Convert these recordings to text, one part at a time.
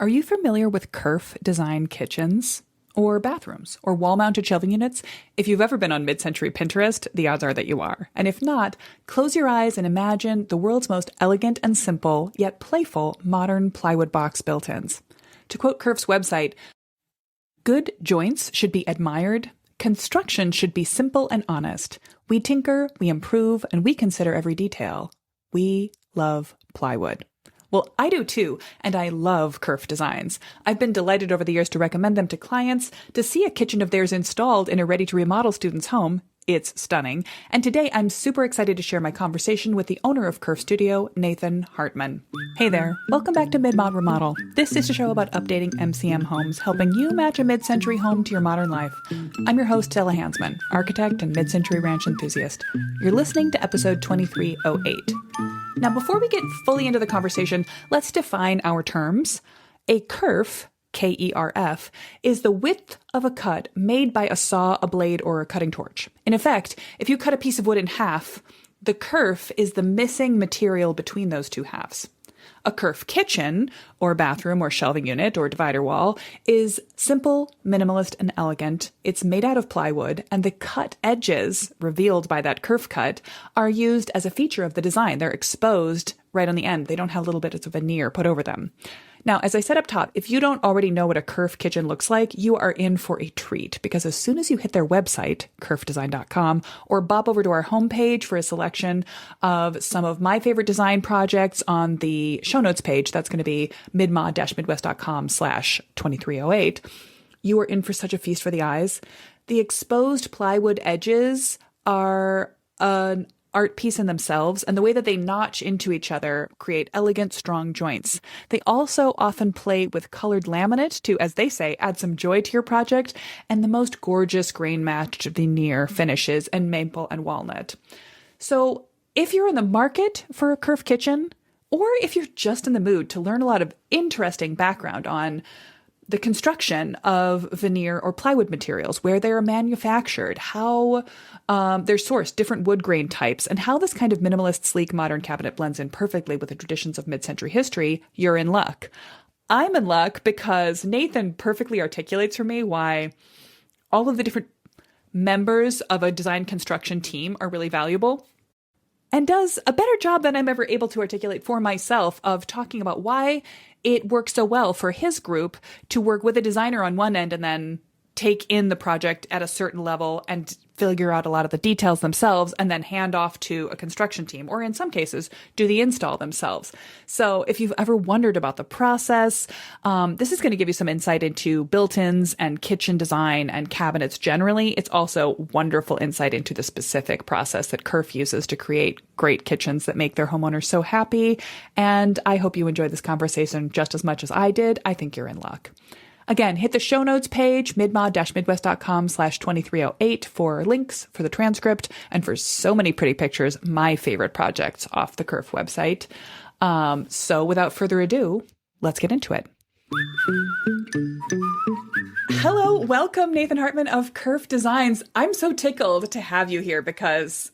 Are you familiar with Kerf Design kitchens? Or bathrooms? Or wall-mounted shelving units? If you've ever been on mid-century Pinterest, the odds are that you are. And if not, close your eyes and imagine the world's most elegant and simple, yet playful, modern plywood box built-ins. To quote Kerf's website, "Good joints should be admired. Construction should be simple and honest. We tinker, we improve, and we consider every detail. We love plywood." Well, I do too, and I love Kerf Designs. I've been delighted over the years to recommend them to clients. To see a kitchen of theirs installed in a ready-to-remodel student's home, it's stunning. And today I'm super excited to share my conversation with the owner of Kerf Studio, Nathan Hartman. Hey there, welcome back to Mid-Mod Remodel. This is a show about updating MCM homes, helping you match a mid-century home to your modern life. I'm your host, Stella Hansman, architect and mid-century ranch enthusiast. You're listening to episode 2308. Now, before we get fully into the conversation, let's define our terms. A kerf, K-E-R-F, is the width of a cut made by a saw, a blade, or a cutting torch. In effect, if you cut a piece of wood in half, the kerf is the missing material between those two halves. A kerf kitchen, or bathroom, or shelving unit, or divider wall, is simple, minimalist, and elegant. It's made out of plywood, and the cut edges, revealed by that kerf cut, are used as a feature of the design. They're exposed right on the end. They don't have little bits of veneer put over them. Now, as I said up top, if you don't already know what a Kerf kitchen looks like, you are in for a treat, because as soon as you hit their website, kerfdesign.com, or bob over to our homepage for a selection of some of my favorite design projects on the show notes page, that's going to be midmod-midwest.com/2308, you are in for such a feast for the eyes. The exposed plywood edges are an art piece in themselves, and the way that they notch into each other create elegant, strong joints. They also often play with colored laminate to, as they say, add some joy to your project, and the most gorgeous grain-matched veneer finishes in maple and walnut. So if you're in the market for a Kerf kitchen, or if you're just in the mood to learn a lot of interesting background on the construction of veneer or plywood materials, where they are manufactured, how they're sourced, different wood grain types, and how this kind of minimalist, sleek, modern cabinet blends in perfectly with the traditions of mid-century history, you're in luck. I'm in luck because Nathan perfectly articulates for me why all of the different members of a design construction team are really valuable, and does a better job than I'm ever able to articulate for myself of talking about why it works so well for his group to work with a designer on one end and then take in the project at a certain level and figure out a lot of the details themselves and then hand off to a construction team, or in some cases, do the install themselves. So if you've ever wondered about the process, this is going to give you some insight into built-ins and kitchen design and cabinets generally. It's also wonderful insight into the specific process that Kerf uses to create great kitchens that make their homeowners so happy. And I hope you enjoyed this conversation just as much as I did. I think you're in luck. Again, hit the show notes page, midmod-midwest.com/2308 for links, for the transcript, and for so many pretty pictures, my favorite projects off the Kerf website. So without further ado, let's get into it. Hello, welcome, Nathan Hartman of Kerf Designs. I'm so tickled to have you here because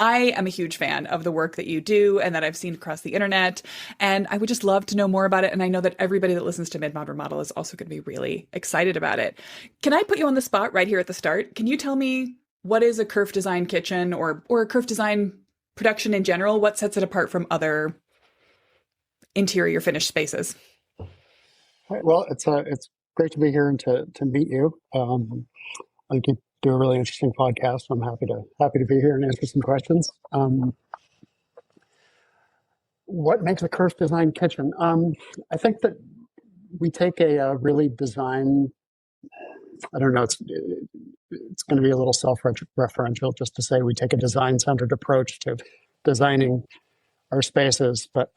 I am a huge fan of the work that you do and that I've seen across the internet, and I would just love to know more about it. And I know that everybody that listens to Mid-Mod Remodel is also going to be really excited about it. Can I put you on the spot right here at the start? Can you tell me what is a Kerf Design kitchen or a Kerf Design production in general? What sets it apart from other interior finished spaces? Well, it's great to be here and to meet you. I think you do a really interesting podcast. So I'm happy to be here and answer some questions. What makes a Kerf Design kitchen? I think that we take a really design. I don't know. It's going to be a little self-referential just to say we take a design-centered approach to designing our spaces, but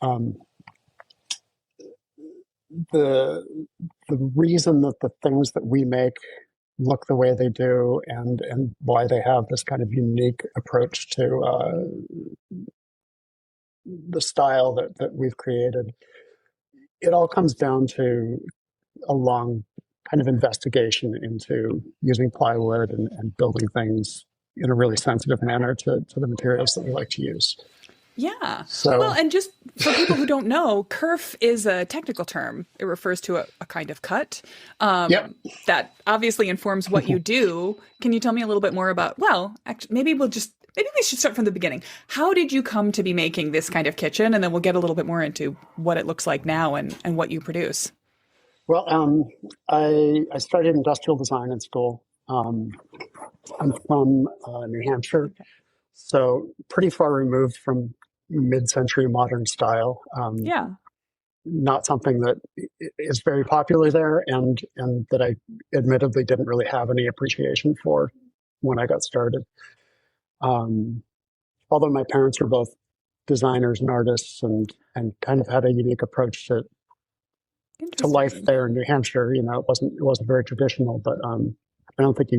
the reason that the things that we make look the way they do and why they have this kind of unique approach to the style that we've created, it all comes down to a long kind of investigation into using plywood and building things in a really sensitive manner to the materials that we like to use. Yeah. Well, So, and just for people who don't know, kerf is a technical term. It refers to a kind of cut yep. that obviously informs what you do. Can you tell me a little bit more about, well, actually, maybe we should start from the beginning. How did you come to be making this kind of kitchen? And then we'll get a little bit more into what it looks like now and what you produce. Well, I studied industrial design in school. I'm from New Hampshire, so pretty far removed from mid-century modern style. Yeah. Not something that is very popular there, and that I admittedly didn't really have any appreciation for when I got started. Um, Although my parents were both designers and artists, and kind of had a unique approach to life Interesting. there in New Hampshire. It wasn't very traditional, but I don't think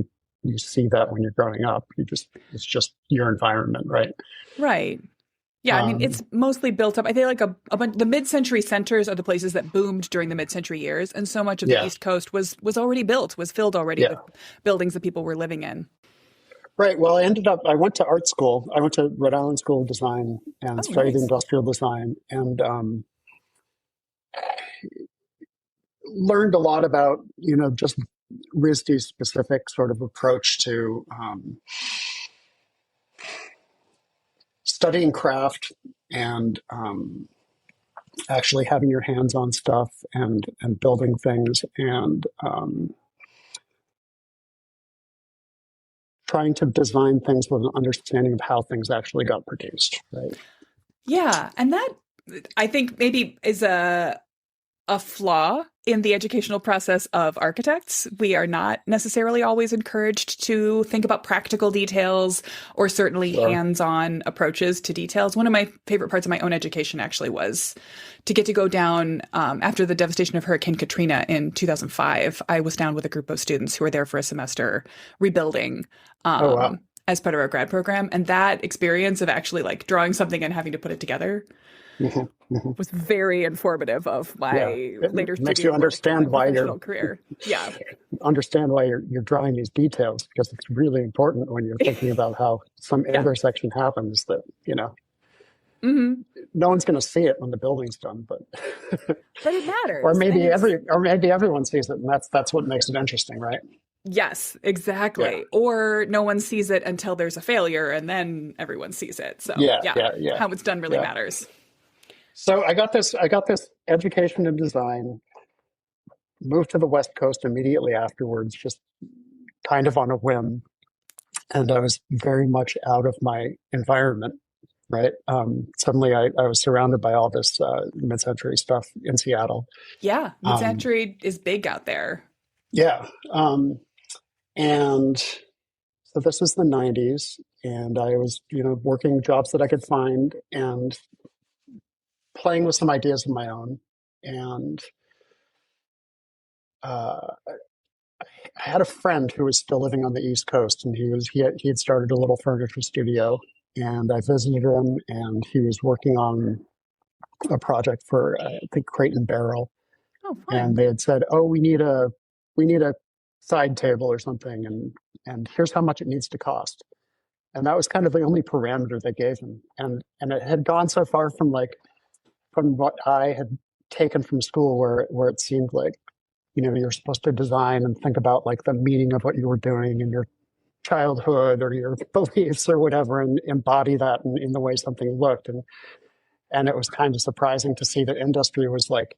you see that when you're growing up. It's just your environment, right? Right. Yeah, I mean, Um, it's mostly built up. I feel like a bunch, the mid-century centers are the places that boomed during the mid-century years, and so much of the yeah, East Coast was already built, was filled already yeah, with buildings that people were living in. right. Well, I went to art school. I went to Rhode Island School of Design and Oh, studied nice. industrial design, and learned a lot about just RISD's specific sort of approach to studying craft and actually having your hands on stuff and building things and trying to design things with an understanding of how things actually got produced. Right. Yeah, and that I think maybe is a flaw in the educational process of architects. We are not necessarily always encouraged to think about practical details or certainly Sure. hands-on approaches to details. One of my favorite parts of my own education actually was to get to go down after the devastation of Hurricane Katrina in 2005. I was down with a group of students who were there for a semester rebuilding. Oh wow. As part of our grad program, and that experience of actually like drawing something and having to put it together Hmm. Hmm. was very informative of Yeah, my it later makes you studio work and my understand why you're professional career. Yeah. you're drawing these details, because it's really important when you're thinking about how some Yeah. intersection happens that Hmm. no one's going to see it when the building's done, but But it matters. And it's, or maybe everyone sees it, and that's what makes it interesting, right? yes, Yeah, exactly. Or no one sees it until there's a failure and then everyone sees it. So, yeah, yeah, yeah, yeah, how it's done really yeah. matters. So I got this education in design, moved to the West Coast immediately afterwards, just kind of on a whim, and I was very much out of my environment. Right. Suddenly, I was surrounded by all this mid-century stuff in Seattle. Yeah, Um, mid-century is big out there. yeah, and so this is the '90s, and I was, working jobs that I could find and playing with some ideas of my own. And uh, I had a friend who was still living on the East Coast, and he had started a little furniture studio, and I visited him, and he was working on a project for I think Crate and Barrel, Oh, and fun. they had said, "Oh, we need a side table or something, and here's how much it needs to cost." And that was kind of the only parameter they gave him, and it had gone so far from what I had taken from school, where it seemed like you're supposed to design and think about like the meaning of what you were doing in your childhood or your beliefs or whatever, and embody that in the way something looked. And it was kind of surprising to see that industry was like,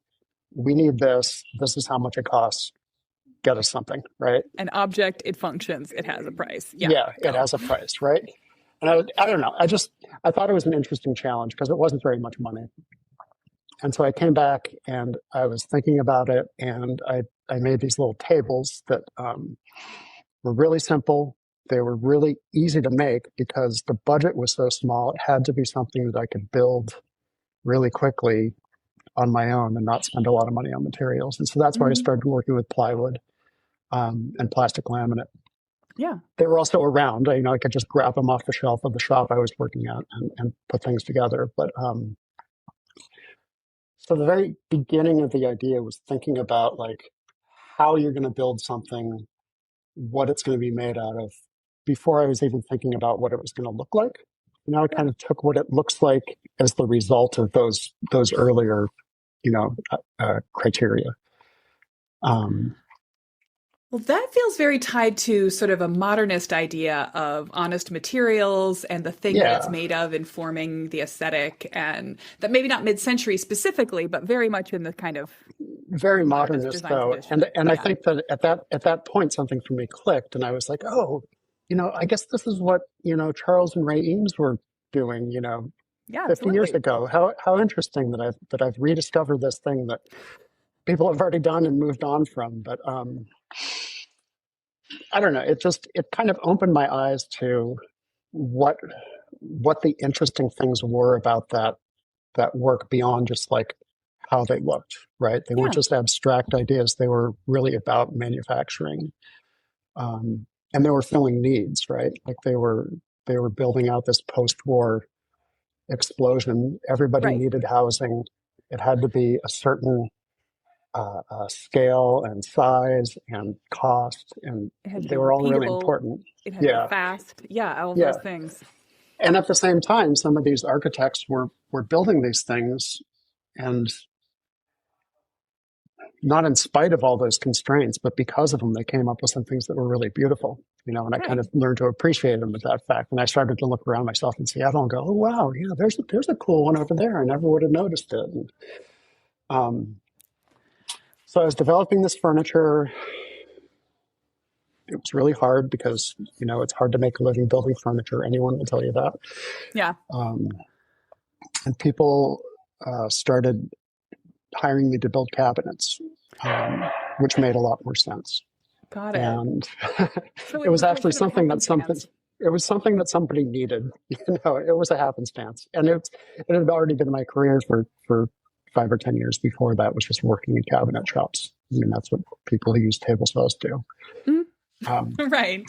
we need this. This is how much it costs. Get us something, right? An object, it functions, it has a price. Yeah, Yeah, it go. has a price, right? And I don't know. I thought it was an interesting challenge because it wasn't very much money. And so I came back and I was thinking about it, and I made these little tables that were really simple. They were really easy to make because the budget was so small. It had to be something that I could build really quickly on my own and not spend a lot of money on materials. And so that's why I Hmm. started working with plywood and plastic laminate. Yeah. They were also around. I could just grab them off the shelf of the shop I was working at and put things together. But so the very beginning of the idea was thinking about like how you're going to build something, what it's going to be made out of, before I was even thinking about what it was going to look like. Now I kind of took what it looks like as the result of those earlier, criteria. Um, Well, that feels very tied to sort of a modernist idea of honest materials and the thing that it's yeah, made of informing the aesthetic, and that maybe not mid-century specifically, but very much in the kind of very modernist modernist design though, tradition. and I Yeah. think that at that point something for me clicked, and I was like, oh, I guess this is what Charles and Ray Eames were doing, Yeah, 50 years absolutely. ago. How interesting that I've rediscovered this thing that people have already done and moved on from. But I don't know. It kind of opened my eyes to what what the interesting things were about that work beyond just like how they looked. Right? They weren't Yeah, just abstract ideas. They were really about manufacturing, and they were filling needs. Right? Like they were building out this post-war explosion. Everybody right. needed housing. It had to be a certain scale and size and cost, and It had to they be were all really repeatable. important. It had to be Yeah, fast. Yeah, all of yeah. those things. And at the same time, some of these architects were building these things, and not in spite of all those constraints, but because of them, they came up with some things that were really beautiful. And I kind Right. of learned to appreciate them with that fact. And I started to look around myself in Seattle and go, "Oh wow, yeah, there's a cool one over there. I never would have noticed it." And, um, so I was developing this furniture. It was really hard because it's hard to make a living building furniture. Anyone will tell you that. Yeah, Um, and people started hiring me to build cabinets, which made a lot more sense. got it. And So it it was was like actually kind of a something that something. happenstance. It was something that somebody needed. It was a happenstance, and it had already been my career for 5 or 10 years before that. Was just working in cabinet shops. I mean, that's what people who use table saws do. Mm, Um, right.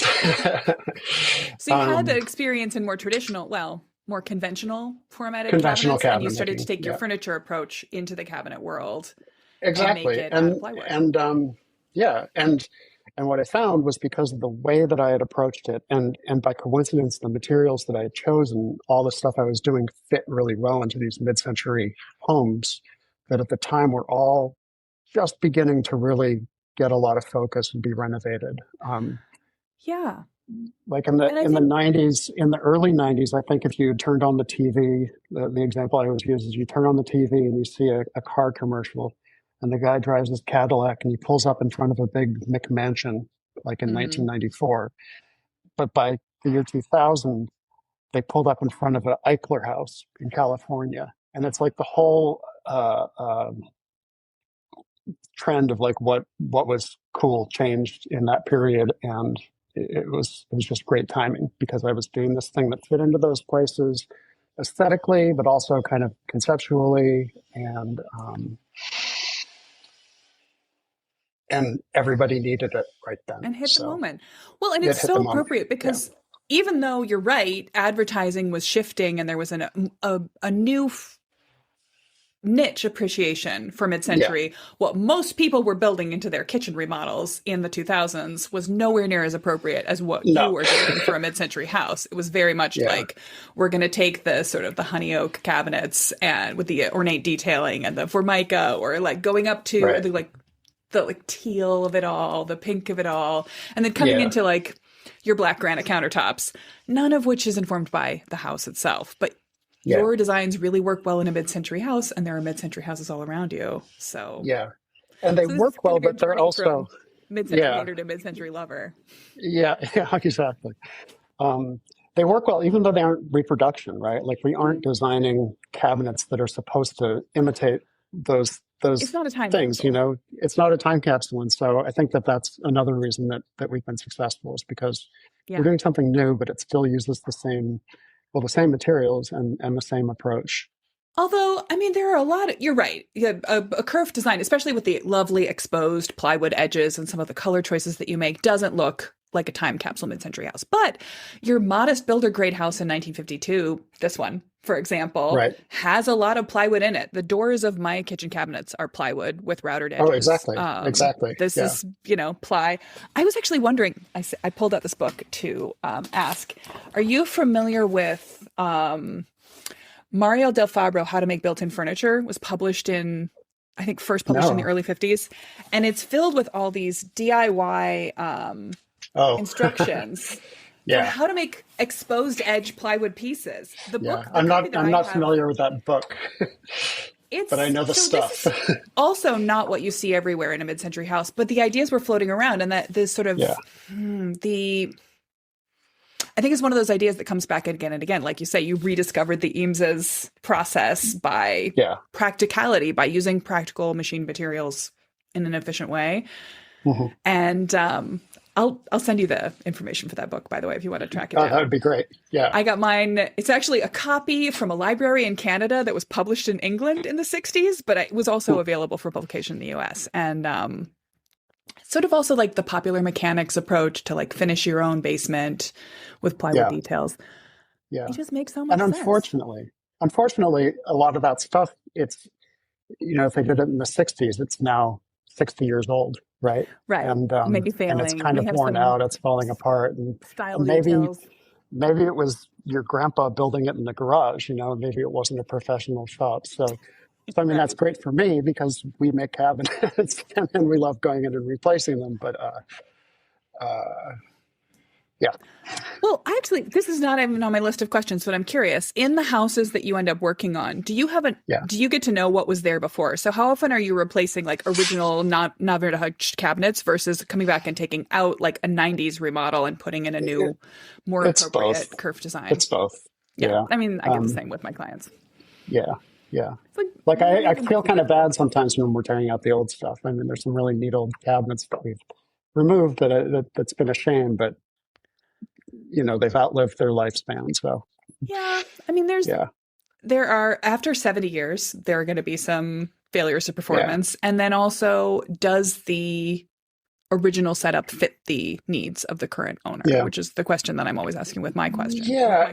So you had that um, experience in more traditional, well, more conventional formatted conventional cabinets, and you cabinet started making. to take your Yeah, furniture approach into the cabinet world and make exactly. it out of And plywood. and yeah, and what I found was because of the way that I had approached it, and by coincidence, the materials that I had chosen, all the stuff I was doing fit really well into these mid-century homes that at the time were all just beginning to really get a lot of focus and be renovated. Yeah. Like in the And I in the think, 90s, in the early 90s, I think if you turned on the TV, the example I always use is you turn on the TV and you see a car commercial, and the guy drives his Cadillac and he pulls up in front of a big McMansion, like in mhm. 1994. But by the year 2000, they pulled up in front of an Eichler house in California, and it's like the whole trend of like what was cool changed in that period, and it was just great timing because I was doing this thing that fit into those places aesthetically, but also kind of conceptually, and everybody needed it right then. And hit the So moment. Well, and it it's hit the so moment. appropriate Yeah, because even though you're right, advertising was shifting and there was a new niche appreciation for yeah, mid-century. What most people were building into their kitchen remodels in the 2000s was nowhere near as appropriate as what you no, were doing for a mid-century house. It was very much yeah, like we're going to take the sort of the honey oak cabinets and with the ornate detailing and the formica, or like going up to right, the teal of it all, the pink of it all, and then coming yeah, into like your black granite countertops, none of which is informed by the house itself. But yeah, your designs really work well in a mid-century house, and there are mid-century houses all around you. So, yeah, and they so this is work kind well, of your but they're journey also from mid-century yeah, hater to mid-century lover. yeah, yeah, exactly. Um, they work well, even though they aren't reproduction, right? Like we Mhm. aren't designing cabinets that are supposed to imitate It's those not a time things. capsule. It's not a time capsule, and so I think that that's another reason that we've been successful is because we're Yeah. doing something new, but it still uses the same materials and the same approach. Although, I mean, there are a lot of, you're right. Yeah, a Kerf design, especially with the lovely exposed plywood edges and some of the color choices that you make, doesn't look like a time capsule mid-century house. But your modest builder grade house in 1952, this one, for example, Right. has a lot of plywood in it. The doors of my kitchen cabinets are plywood with routed Oh, edges. exactly. Exactly. This Yeah. is, ply. I was actually wondering, I pulled out this book to ask, are you familiar with Mario Del Fabro, How to Make Built-in Furniture? Was published in, I think, first published in the No. early 50s. And it's filled with all these DIY Oh, instructions for yeah. how to make exposed edge plywood pieces. The Yeah. book, the copy that I'm I not have, familiar with that book, but I know the stuff. this is also not what you see everywhere in a mid-century house, but the ideas were floating around, and that this sort of Yeah. I think it's one of those ideas that comes back again and again. Like you say, you rediscovered the Eames's process by Yeah. practicality, by using practical machine materials in an efficient way. Mhm. And I'll send you the information for that book, by the way, if you want to track it Oh, down. that would be great. Yeah. I got mine. It's actually a copy from a library in Canada that was published in England in the 60s, but it was also available for publication in the US. And sort of also like the popular mechanics approach to like finish your own basement with plywood Yeah. details. Yeah. It just makes so much And sense. unfortunately, a lot of that stuff, it's, if they did it in the 60s, it's now 60 years old, right? Right. And Maybe and it's failing. kind of May have worn some out. It's falling apart. And style maybe details. maybe it was your grandpa building it in the garage. Maybe it wasn't a professional shop. So I mean, that's great for me because we make cabinets and we love going in and replacing them. But yeah. Well, actually, this is not even on my list of questions, but I'm curious. In the houses that you end up working on, do you get to know what was there before? So how often are you replacing like original not very hutched cabinets versus coming back and taking out like a 90s remodel and putting in a new, more It's appropriate both. Kerf design? It's both. Yeah. Yeah. I mean, I get the same with my clients. Yeah. Yeah. It's Like I feel kind of bad sometimes when we're tearing out the old stuff. I mean, there's some really neat old cabinets that we've removed that's been a shame, but they've outlived their lifespan. So Yeah. I mean, yeah, there are, after 70 years, there are going to be some failures of performance. And then also, does the original setup fit the needs of the current owner? Yeah. Which is the question that I'm always asking with my question. Yeah,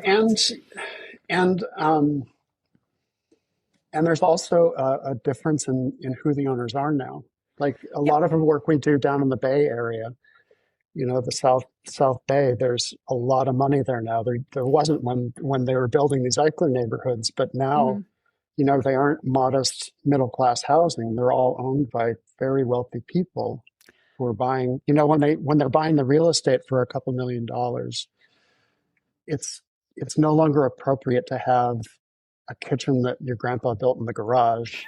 and there's also a difference in who the owners are now. Like a lot of the work we do down in the Bay Area, the South Bay, there's a lot of money there now. There wasn't when they were building these Eichler neighborhoods, but now, they aren't modest middle class housing. They're all owned by very wealthy people who are buying. When they're buying the real estate for a couple $1 million, it's no longer appropriate to have a kitchen that your grandpa built in the garage.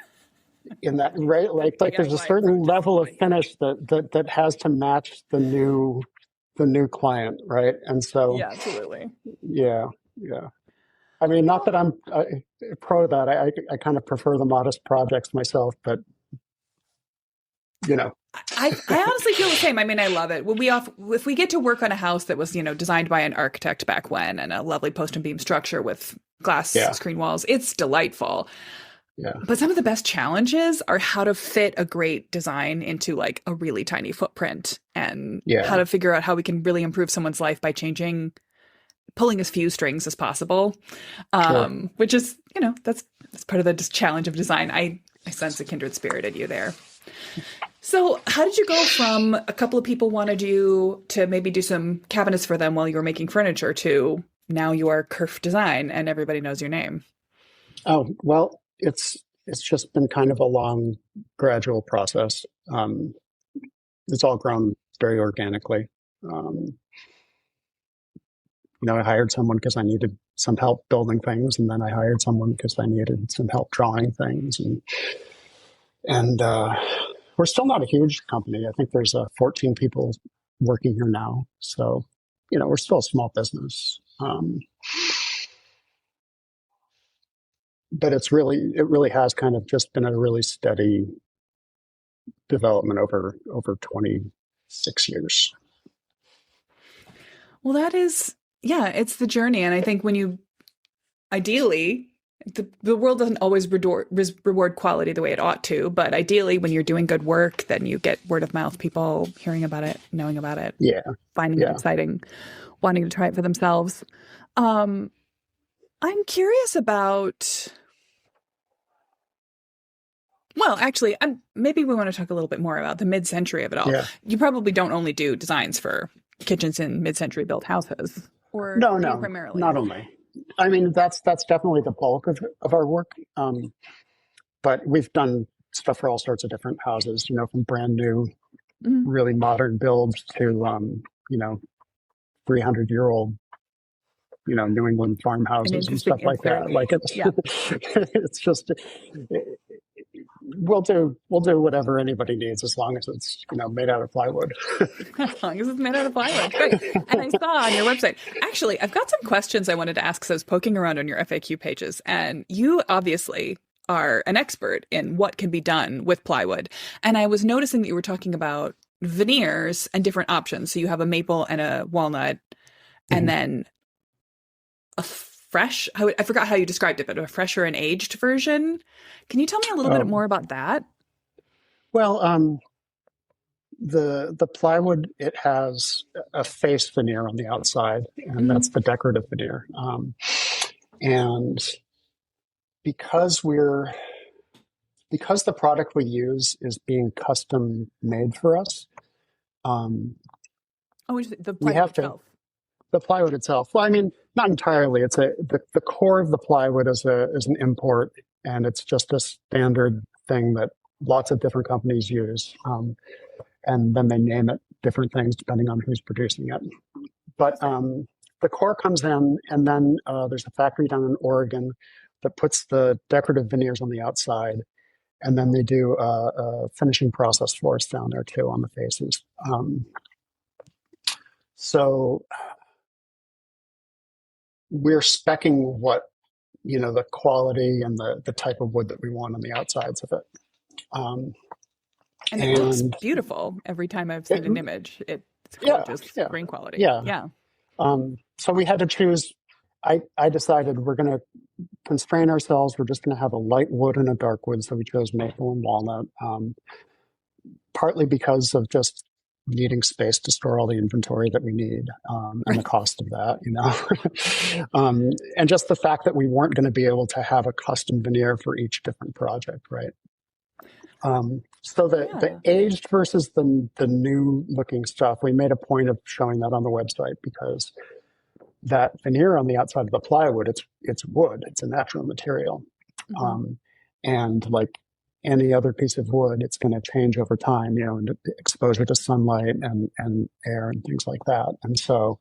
In that, right? Like there's a certain level of finish that has to match the new client, right? And so, Yeah, absolutely. yeah. I mean, not that I'm pro that. I kind of prefer the modest projects myself, but I honestly feel the same. I mean, I love it. If we get to work on a house that was, designed by an architect back when, and a lovely post and beam structure with glass screen walls, it's delightful. Yeah. But some of the best challenges are how to fit a great design into like a really tiny footprint, and how to figure out how we can really improve someone's life by pulling as few strings as possible. Which is, that's part of the challenge of design. I sense a kindred spirit in you there. So how did you go from a couple of people wanted you to maybe do some cabinets for them while you were making furniture to now you are Kerf Design and everybody knows your name? Oh, well, it's just been kind of a long, gradual process. It's all grown very organically. I hired someone because I needed some help building things, and then I hired someone because I needed some help drawing things, and we're still not a huge company. I think there's 14 people working here now, so we're still a small business. But it really has kind of just been a really steady development over 26 years. Well, that is, it's the journey. And I think when you, ideally, the world doesn't always reward quality the way it ought to, but ideally when you're doing good work, then you get word of mouth, people hearing about it, knowing about it, Yeah. finding it exciting, wanting to try it for themselves. I'm curious about, well, actually, maybe we want to talk a little bit more about the mid-century of it all. Yeah. You probably don't only do designs for kitchens in mid-century built houses, or No, primarily? not only. I mean, that's definitely the bulk of our work. But we've done stuff for all sorts of different houses, from brand new, really modern builds to, 300-year-old, New England farmhouses and stuff like that. Like it's just, we'll do whatever anybody needs as long as it's, made out of plywood. As long as it's made out of plywood. Great. And I saw on your website, actually, I've got some questions I wanted to ask because I was poking around on your FAQ pages, and you obviously are an expert in what can be done with plywood. And I was noticing that you were talking about veneers and different options. So you have a maple and a walnut, and then a fresh, I forgot how you described it, but a fresh or an aged version. Can you tell me a little bit more about that? Well, the plywood, it has a face veneer on the outside, and that's the decorative veneer. And because the product we use is being custom made for us, the plywood itself. The plywood itself. Well, I mean, not entirely. It's the core of the plywood is an import, and it's just a standard thing that lots of different companies use, and then they name it different things depending on who's producing it. But the core comes in, and then there's a factory down in Oregon that puts the decorative veneers on the outside, and then they do a finishing process for us down there too on the faces. So we're speccing what, the quality and the type of wood that we want on the outsides of it. And it looks beautiful every time I've seen an image. It's gorgeous green quality. Yeah. So we had to choose. I decided we're going to constrain ourselves. We're just going to have a light wood and a dark wood. So we chose maple and walnut, partly because of just needing space to store all the inventory that we need, and the cost of that, and just the fact that we weren't going to be able to have a custom veneer for each different project, right? So the aged versus the new looking stuff, we made a point of showing that on the website because that veneer on the outside of the plywood, it's wood, it's a natural material, and like any other piece of wood, it's going to change over time, and exposure to sunlight and air and things like that. And so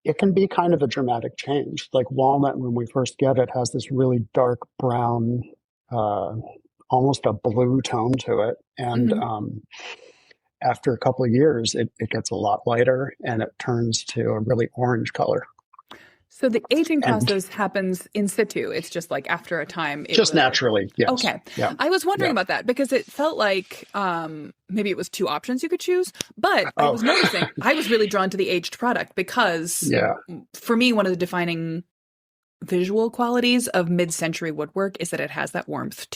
it can be kind of a dramatic change. Like walnut, when we first get it, has this really dark brown, almost a blue tone to it. And after a couple of years, it gets a lot lighter and it turns to a really orange color. So the aging process happens in situ. It's just like after a time. Just naturally, yes. Okay. Yeah. I was wondering about that because it felt like maybe it was two options you could choose. But I was noticing I was really drawn to the aged product because for me, one of the defining visual qualities of mid-century woodwork is that it has that warmth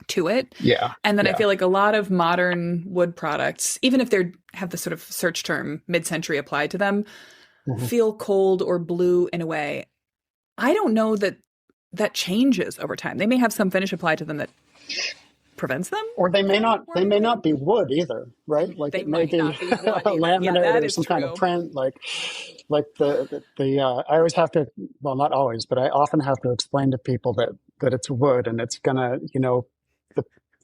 to it. Yeah. And then I feel like a lot of modern wood products, even if they have the sort of search term mid-century applied to them, feel cold or blue in a way. I don't know that changes over time. They may have some finish applied to them that prevents them, or they may not. They may not be wood either, right? Like they it may be laminate or some kind of print. Like the I always have to. Well, not always, but I often have to explain to people that it's wood and it's gonna,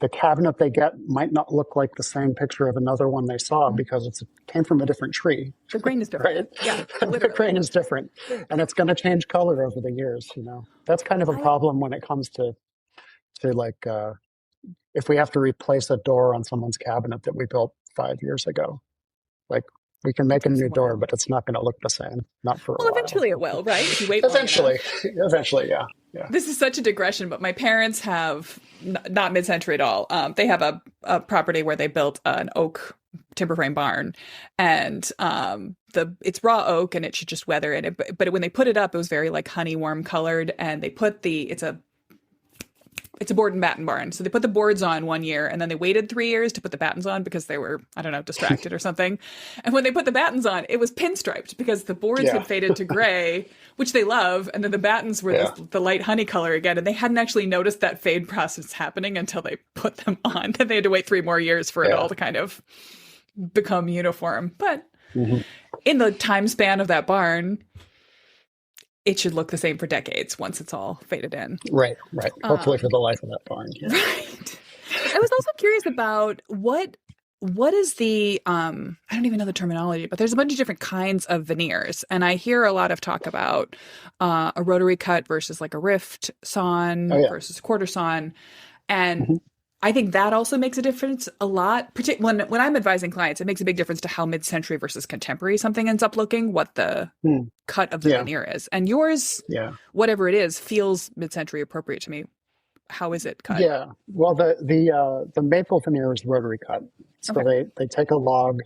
the cabinet they get might not look like the same picture of another one they saw because it came from a different tree. The grain is different. Right? Yeah, the grain is different, and it's going to change color over the years. That's kind of a problem when it comes to like if we have to replace a door on someone's cabinet that we built 5 years ago. Like we can make a new door, but it's not going to look the same. Not for a while. Eventually it will, right? If you wait eventually, yeah. This is such a digression, but my parents have not mid-century at all. They have a property where they built an oak timber frame barn, and the it's raw oak and it should just weather it. But when they put it up, it was very like honey warm colored, and they put it's a board and batten barn. So they put the boards on 1 year and then they waited 3 years to put the battens on because they were, I don't know, distracted or something. And when they put the battens on, it was pinstriped because the boards had faded to gray, which they love. And then the battens were the light honey color again. And they hadn't actually noticed that fade process happening until they put them on. Then they had to wait 3 more years for it all to kind of become uniform. But in the time span of that barn, it should look the same for decades once it's all faded in. Right. Hopefully for the life of that barn. Yeah. Right. I was also curious about what is the I don't even know the terminology, but there's a bunch of different kinds of veneers, and I hear a lot of talk about a rotary cut versus like a rift sawn versus quarter sawn, and I think that also makes a difference a lot. When I'm advising clients, it makes a big difference to how mid-century versus contemporary something ends up looking, what the cut of the veneer is. And yours, whatever it is, feels mid-century appropriate to me. How is it cut? Yeah. Well, the maple veneer is rotary cut. So they take a log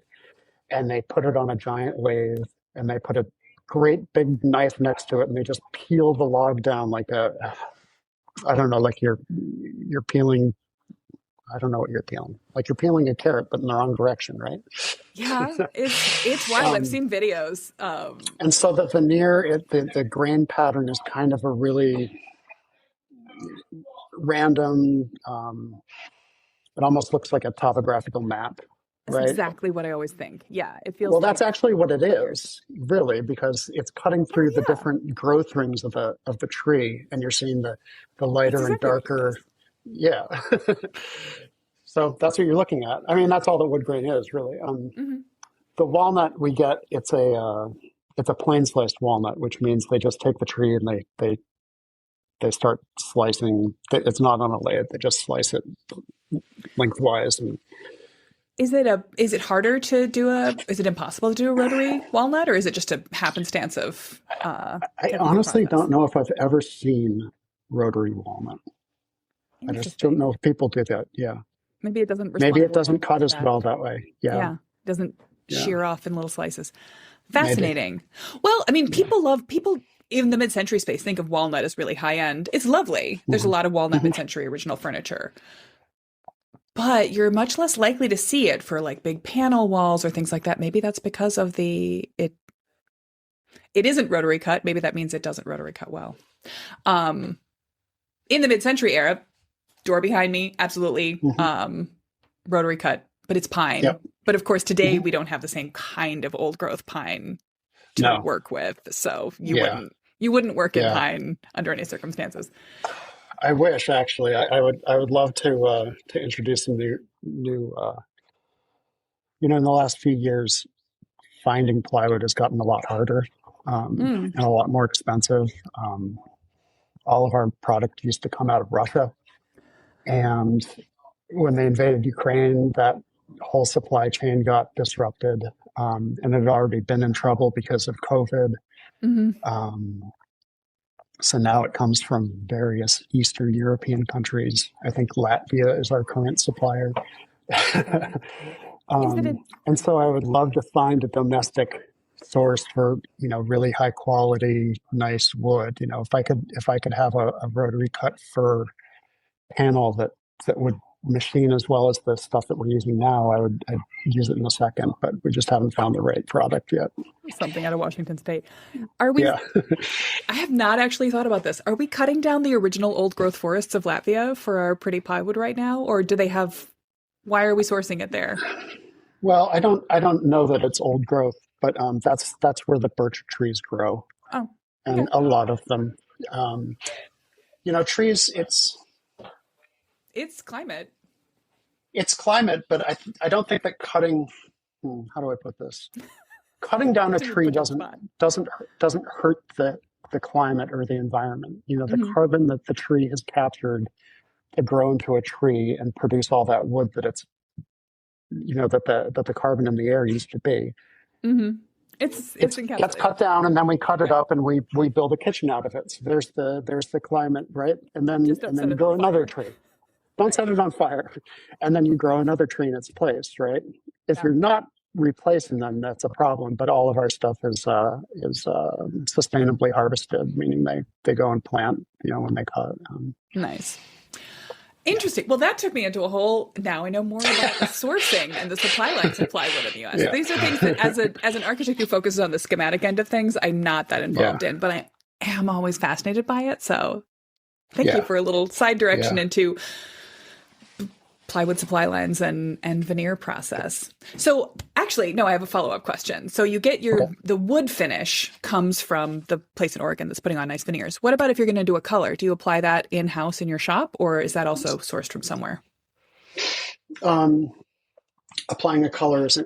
and they put it on a giant lathe and they put a great big knife next to it and they just peel the log down like I don't know, like you're peeling. I don't know what you're peeling. Like you're peeling a carrot, but in the wrong direction, right? Yeah, it's wild. I've seen videos. And so the veneer, the grain pattern is kind of a really random. It almost looks like a topographical map, That's right? exactly what I always think. Yeah, it feels. Well, that's actually what it is, really, because it's cutting through the different growth rings of the tree, and you're seeing the lighter and darker. Yeah. So that's what you're looking at. I mean, that's all that wood grain is, really. The walnut we get, it's a plain sliced walnut, which means they just take the tree and they start slicing. It's not on a lathe; they just slice it lengthwise. And is it harder to do is it impossible to do a rotary walnut, or is it just a happenstance of? I honestly don't know if I've ever seen rotary walnut. I just don't know if people do that. Yeah. Maybe it doesn't. Maybe it doesn't cut as well that way. Yeah. Yeah. It doesn't shear off in little slices. Fascinating. Maybe. Well, I mean, people in the mid-century space think of walnut as really high end. It's lovely. There's a lot of walnut mid-century original furniture. But you're much less likely to see it for like big panel walls or things like that. Maybe that's because of it isn't rotary cut. Maybe that means it doesn't rotary cut well. In the mid-century era, door behind me, absolutely rotary cut, but it's pine. Yep. But of course, today we don't have the same kind of old growth pine to work with. So you wouldn't work in pine under any circumstances. I wish, actually. I would love to introduce some new in the last few years, finding plywood has gotten a lot harder and a lot more expensive. All of our product used to come out of Russia. And when they invaded Ukraine, that whole supply chain got disrupted. And it had already been in trouble because of COVID. So now it comes from various Eastern European countries. I think Latvia is our current supplier. And so I would love to find a domestic source for, really high quality, nice wood. If I could have a rotary cut fir panel that would machine as well as the stuff that we're using now, I'd use it in a second, but we just haven't found the right product yet. Something out of Washington State. Are we? Yeah. I have not actually thought about this. Are we cutting down the original old growth forests of Latvia for our pretty plywood right now? Or do they have, why are we sourcing it there? Well, I don't know that it's old growth, but that's where the birch trees grow. Oh. Okay. And a lot of them, trees, it's climate. It's climate, but I don't think that cutting. How do I put this? Cutting down a tree doesn't hurt the climate or the environment. The carbon that the tree has captured to grow into a tree and produce all that wood that it's, that the carbon in the air used to be. It gets cut down, and then we cut it up, and we build a kitchen out of it. So there's the climate, right? And then you grow another tree. Don't set it on fire. And then you grow another tree in its place, right? if you're not replacing them, that's a problem. But all of our stuff is sustainably harvested, meaning they go and plant, when they cut. Nice. Interesting. Well, that took me into a whole. Now I know more about the sourcing and the supply lines of plywood in the U.S. Yeah. These are things that, as an architect who focuses on the schematic end of things, I'm not that involved in, but I am always fascinated by it. So, thank you for a little side direction into plywood supply lines and veneer process. So actually, no, I have a follow-up question. So you get the wood finish comes from the place in Oregon that's putting on nice veneers. What about if you're going to do a color? Do you apply that in-house in your shop, or is that also sourced from somewhere? Applying a color is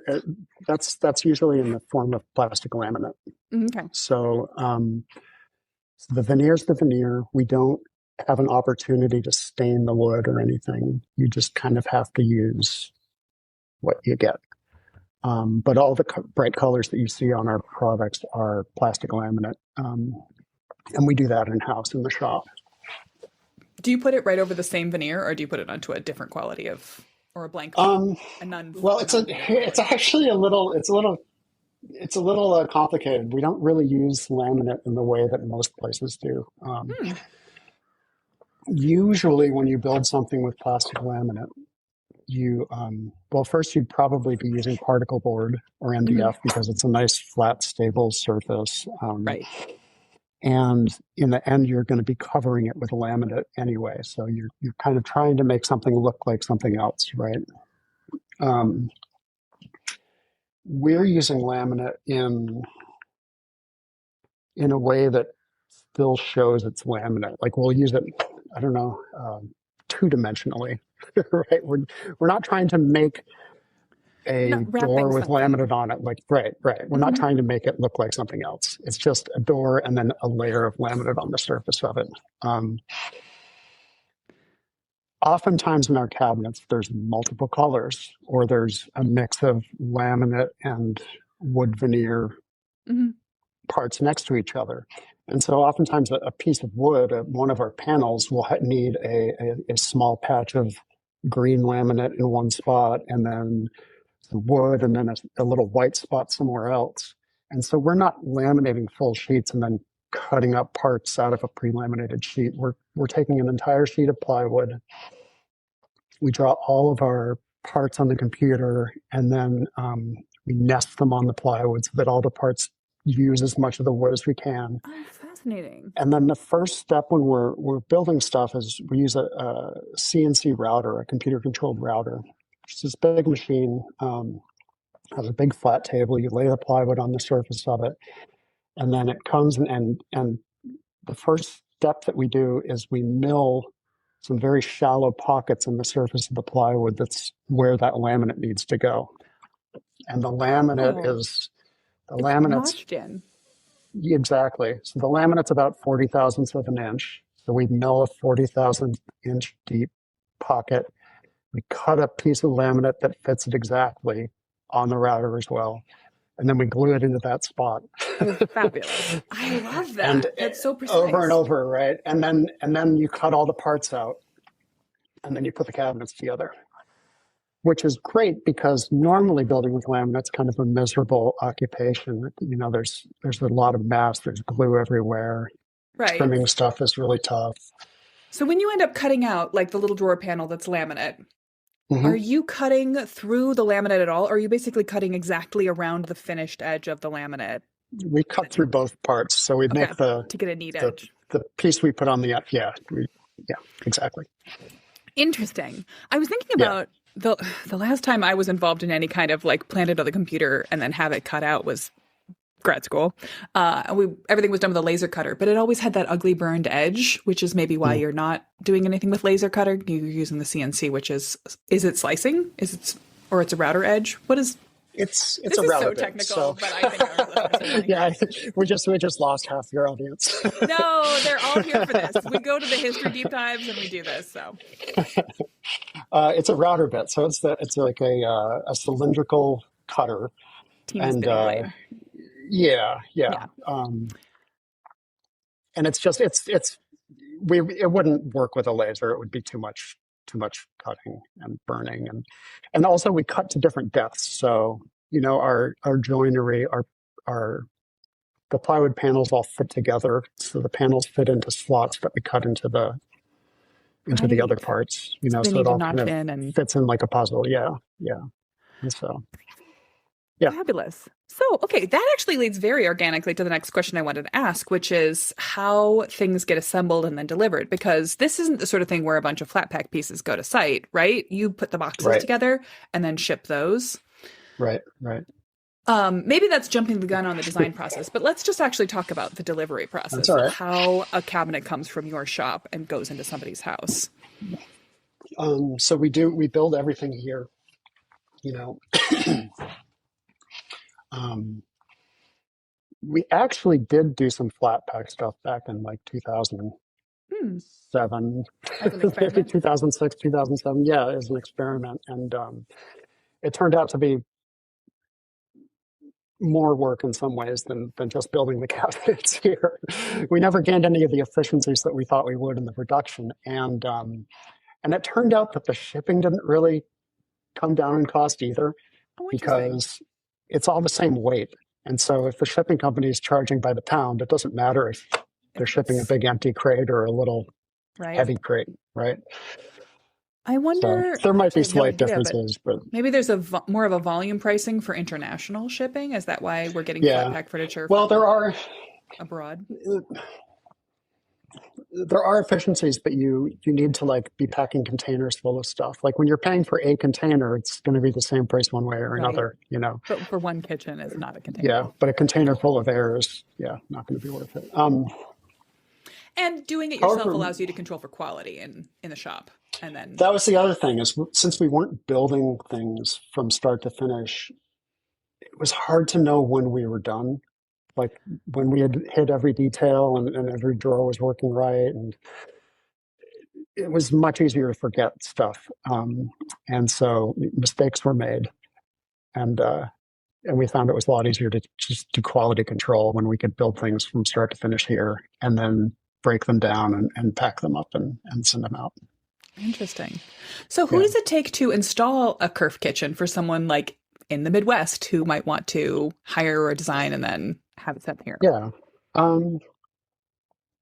that's usually in the form of plastic laminate. Okay. So the veneer's the veneer. We don't have an opportunity to stain the wood or anything. You just kind of have to use what you get. But all the bright colors that you see on our products are plastic laminate. And we do that in-house in the shop. Do you put it right over the same veneer, or do you put it onto a different quality or a blank? Well, it's actually a little complicated. We don't really use laminate in the way that most places do. Usually when you build something with plastic laminate, first you'd probably be using particle board or MDF because it's a nice flat stable surface. Right. And in the end, you're going to be covering it with laminate anyway. So you're kind of trying to make something look like something else, right? We're using laminate in a way that still shows it's laminate. Like we'll use it, I don't know, two-dimensionally, right? We're not trying to make a door with laminate on it. Like, right. We're not trying to make it look like something else. It's just a door and then a layer of laminate on the surface of it. Oftentimes in our cabinets, there's multiple colors, or there's a mix of laminate and wood veneer parts next to each other. And so oftentimes a piece of wood, one of our panels will need a small patch of green laminate in one spot, and then some wood, and then a little white spot somewhere else. And so we're not laminating full sheets and then cutting up parts out of a pre-laminated sheet. We're taking an entire sheet of plywood. We draw all of our parts on the computer, and then we nest them on the plywood so that all the parts use as much of the wood as we can. Oh, fascinating. And then the first step when we're building stuff is we use a CNC router, a computer-controlled router. It's this big machine, has a big flat table. You lay the plywood on the surface of it, and then it comes and the first step that we do is we mill some very shallow pockets in the surface of the plywood. That's where that laminate needs to go. And the laminate laminate's notched in. Exactly. So the laminate's about 40 thousandths of an inch. So we mill a 40,000 inch deep pocket. We cut a piece of laminate that fits it exactly on the router as well. And then we glue it into that spot. Fabulous. I love that. And that's so precise. Over and over, right? And then you cut all the parts out, and then you put the cabinets together, which is great because normally building with laminate's kind of a miserable occupation. There's a lot of mass. There's glue everywhere. Right. Trimming stuff is really tough. So when you end up cutting out like the little drawer panel that's laminate, are you cutting through the laminate at all? Or are you basically cutting exactly around the finished edge of the laminate? We cut through both parts. So we make to get a neat edge. The piece we put on the edge. Yeah, exactly. Interesting. I was thinking about the last time I was involved in any kind of like planted on the computer and then have it cut out was grad school. Everything was done with a laser cutter, but it always had that ugly burned edge, which is maybe why you're not doing anything with laser cutter. You're using the CNC, which is it slicing? Or it's a router edge? What is? It's this a is router so technical, but I think our listeners are we just lost half your audience. No, they're all here for this. We go to the history deep dives and we do this. So it's a router bit. So it's like a cylindrical cutter. And blade. Yeah. And it's just it wouldn't work with a laser. It would be too much too much cutting and burning, and also we cut to different depths. So our joinery, our the plywood panels all fit together, so the panels fit into slots that we cut into the other Right. parts. So they So it need to all kind notch of in and fits in like a puzzle. Yeah, yeah. And so yeah, fabulous. So, okay, that actually leads very organically to the next question I wanted to ask, which is how things get assembled and then delivered. Because this isn't the sort of thing where a bunch of flat pack pieces go to site, right? You put the boxes right, together and then ship those. right. Maybe that's jumping the gun on the design process, but let's just actually talk about the delivery That's process all of right. how a cabinet comes from your shop and goes into somebody's house. So we build everything here. You know, um, we actually did do some flat pack stuff back in like 2007, Hmm. As an maybe experiment. 2006, 2007. Yeah, as an experiment, and it turned out to be more work in some ways than just building the cabinets here. We never gained any of the efficiencies that we thought we would in the production, and it turned out that the shipping didn't really come down in cost either, Oh, interesting. because it's all the same weight. And so if the shipping company is charging by the pound, it doesn't matter if they're If shipping a it's big empty crate or a little right. heavy crate, right? I So wonder, there might gosh, I be have no slight idea, but differences, but maybe there's more of a volume pricing for international shipping. Is that why we're getting flat yeah. pack furniture Well, from abroad? there are efficiencies, but you need to like be packing containers full of stuff. Like when you're paying for a container, it's going to be the same price one way or Right. another. But for one kitchen is not a Yeah, container. but a container full of air is not going to be worth it. And doing it yourself However, allows you to control for quality in the shop. And then, that was the other thing is since we weren't building things from start to finish, it was hard to know when we were done. Like when we had hit every detail and every drawer was working right, and it was much easier to forget stuff. And so mistakes were made, and and we found it was a lot easier to just do quality control when we could build things from start to finish here, and then break them down and pack them up and send them out. interesting. So who Yeah, does it take to install a Kerf kitchen for someone like in the Midwest who might want to hire a design and then have it sent here? yeah. Um,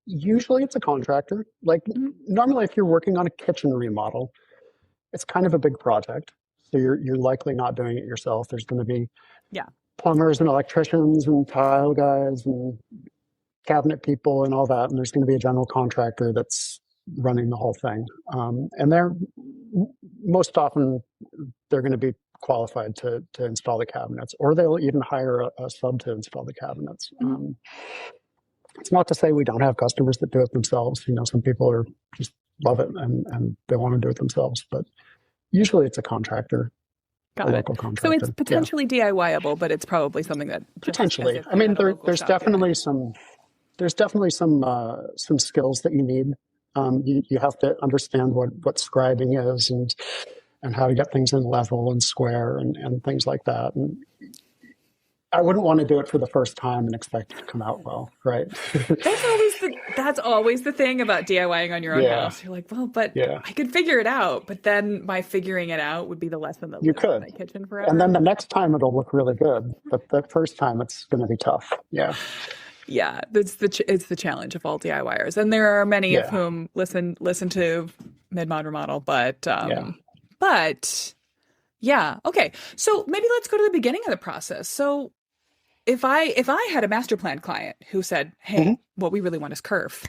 Usually it's a contractor. Like Mhm. normally, if you're working on a kitchen remodel, it's kind of a big project. So you're likely not doing it yourself. There's going to be Yeah. plumbers and electricians and tile guys and cabinet people and all that. And there's going to be a general contractor that's running the whole thing. And they're most often they're going to be qualified to install the cabinets, or they'll even hire a sub to install the cabinets. Mhm. It's not to say we don't have customers that do it themselves. Some people are just love it and they want to do it themselves, but usually it's a contractor, a Got it. local So it's contractor. Yeah, potentially DIYable, but it's probably something that just as potentially. if I you mean, had a local there's shop doing it. definitely some skills that you need. You have to understand what scribing is and how to get things in level and square and things like that. And I wouldn't want to do it for the first time and expect it to come out well, right? That's always the thing about DIYing on your own Yeah, house. You're like, well, but yeah, I could figure it out. But then my figuring it out would be the lesson that you lives in could. my kitchen And forever. then the next time it'll look really good, but the first time it's going to be tough. Yeah, Yeah, it's the challenge of all DIYers, and there are many of yeah, whom listen to Mid Mod Remodel, yeah. but yeah, okay. So maybe let's go to the beginning of the process. So if I had a master plan client who said, Hmm. "Hey, what we really want is Kerf,"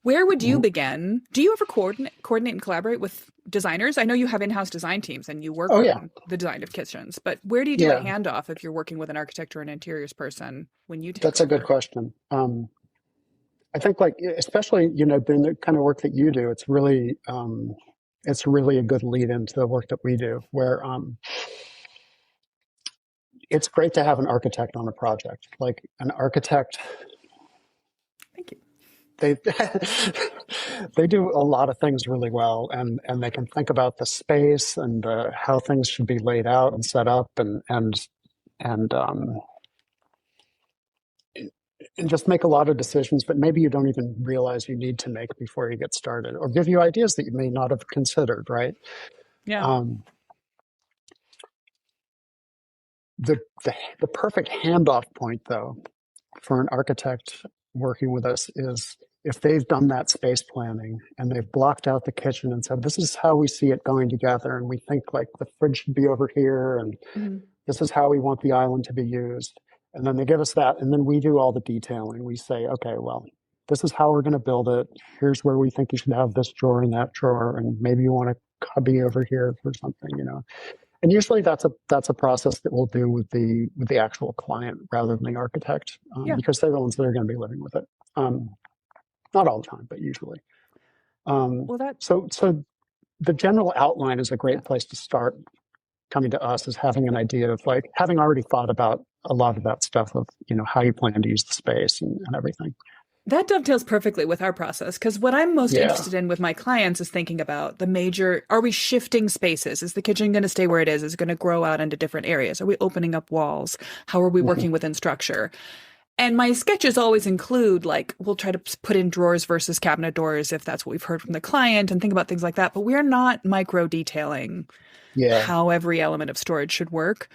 where would you Hmm. begin? Do you ever coordinate and collaborate with designers? I know you have in-house design teams and you work Oh yeah, on the design of kitchens, but where do you do a yeah. handoff if you're working with an architect or an interiors person when you take That's a good over? question. I think like especially doing the kind of work that you do, it's really a good lead into the work that we do, where it's great to have an architect on a project. Like an architect, Thank you. they they do a lot of things really well, and they can think about the space and how things should be laid out and set up, and and just make a lot of decisions that maybe you don't even realize you need to make before you get started, or give you ideas that you may not have considered, right? Yeah. Um, the, the the perfect handoff point, though, for an architect working with us is if they've done that space planning and they've blocked out the kitchen and said, this is how we see it going together, and we think like the fridge should be over here, and Mhm. this is how we want the island to be used. And then they give us that, and then we do all the detailing. We say, okay, well, this is how we're going to build it. Here's where we think you should have this drawer and that drawer, and maybe you want a cubby over here for something, you know. And usually that's a process that we'll do with the actual client rather than the architect, Yeah. because they're the ones that are going to be living with it. Not all the time, but usually. Well, that, So the general outline is a yeah. great place to start. Coming to us is having an idea of like having already thought about a lot of that stuff of, you know, how you plan to use the space and everything. That dovetails perfectly with our process because what I'm most Yeah. interested in with my clients is thinking about the major, are we shifting spaces? Is the kitchen going to stay where it is? Is it going to grow out into different areas? Are we opening up walls? How are we Mhm. working within structure? And my sketches always include like, we'll try to put in drawers versus cabinet doors if that's what we've heard from the client and think about things like that. But we're not micro detailing Yeah. how every element of storage should work.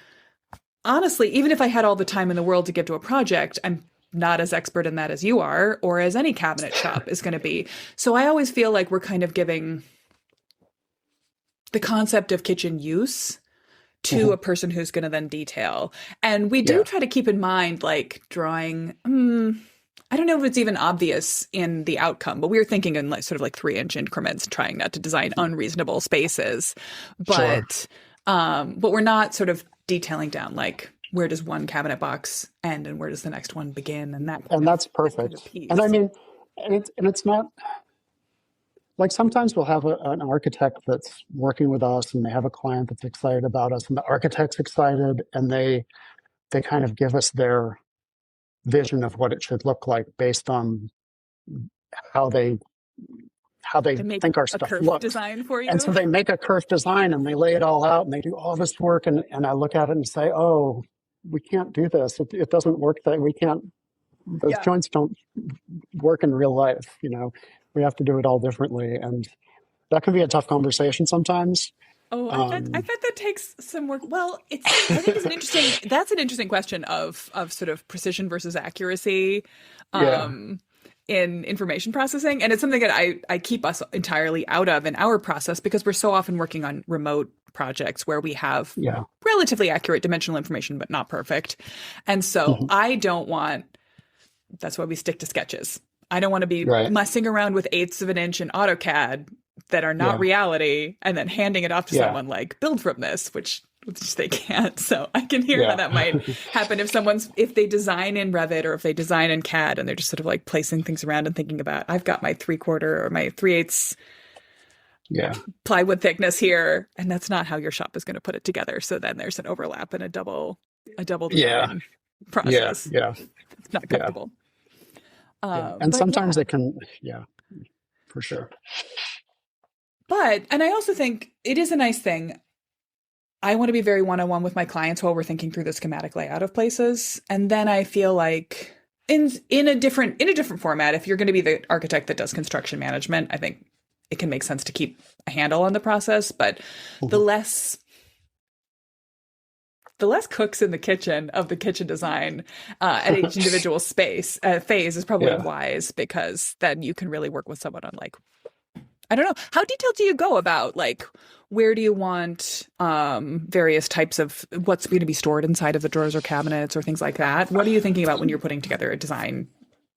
Honestly, even if I had all the time in the world to give to a project, I'm not as expert in that as you are, or as any cabinet shop is going to be. So I always feel like we're kind of giving the concept of kitchen use to Mhm. a person who's going to then detail. And we do Yeah. try to keep in mind, like drawing. I don't know if it's even obvious in the outcome, but we were thinking in like sort of like 3-inch increments, trying not to design unreasonable spaces. Sure. But we're not sort of detailing down like where does one cabinet box end and where does the next one begin and And that's that kind of perfect. And I piece. mean, and it's not like sometimes we'll have an architect that's working with us and they have a client that's excited about us and the architect's excited and they kind of give us their vision of what it should look like based on how they how they They make think our a stuff Kerf looks. design for And so you. they make a Kerf design and they lay it all out and they do all this work. And I look at it and say, oh, we can't do this. It doesn't work that we can't, those Yeah. joints don't work in real life. You know, we have to do it all differently. And that can be a tough conversation sometimes. Oh, I Um, bet that takes some work. Well, I think that's an interesting question of sort of precision versus accuracy yeah, um in information processing. And it's something that I keep us entirely out of in our process because we're so often working on remote projects where we have yeah, relatively accurate dimensional information, but not perfect. And so mhm, I don't want, that's why we stick to sketches. I don't want to be right, messing around with eighths of an inch in AutoCAD that are not yeah, reality and then handing it off to yeah, someone like build from this, which they can't. So I can hear how yeah, that might happen if they design in Revit or if they design in CAD and they're just sort of like placing things around and thinking about, I've got my 3/4 or my 3/8 yeah, plywood thickness here, and that's not how your shop is going to put it together. So then there's an overlap and a double yeah, design yeah, process. yeah, It's not yeah, comfortable. yeah. And But sometimes yeah, it can, yeah, for sure. and I also think it is a nice thing. I want to be very one-on-one with my clients while we're thinking through the schematic layout of places. And then I feel like in a different format, if you're going to be the architect that does construction management, I think it can make sense to keep a handle on the process. But the Mhm. less the less cooks in the kitchen of the kitchen design at each individual space phase is probably Yeah. wise because then you can really work with someone on like, I don't know. How detailed do you go about like where do you want various types of what's going to be stored inside of the drawers or cabinets or things like that? What are you thinking about when you're putting together a design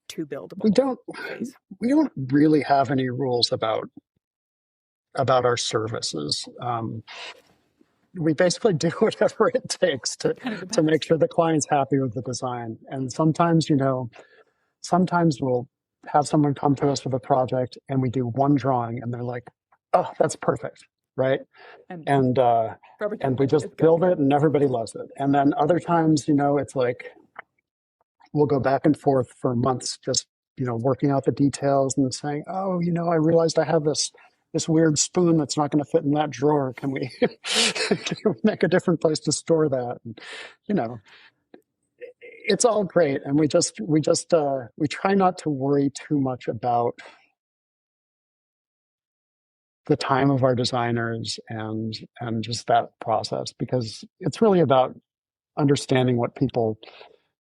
to We buildable don't space? we don't really have any rules about our services. We basically do whatever it takes Kind of to depends. make sure the client's happy with the design. And sometimes, you know, sometimes we'll have someone come to us with a project and we do one drawing and they're like, "Oh, that's perfect," right? And And rubber and stamp we it. just It's good. build it and everybody loves it. And then other times, you know, it's like we'll go back and forth for months just, you know, working out the details and saying, oh, you know, I realized I have this weird spoon that's not going to fit in that drawer. Can we, can we make a different place to store that? And, you know, it's all great, and we try not to worry too much about the time of our designers and just that process, because it's really about understanding what people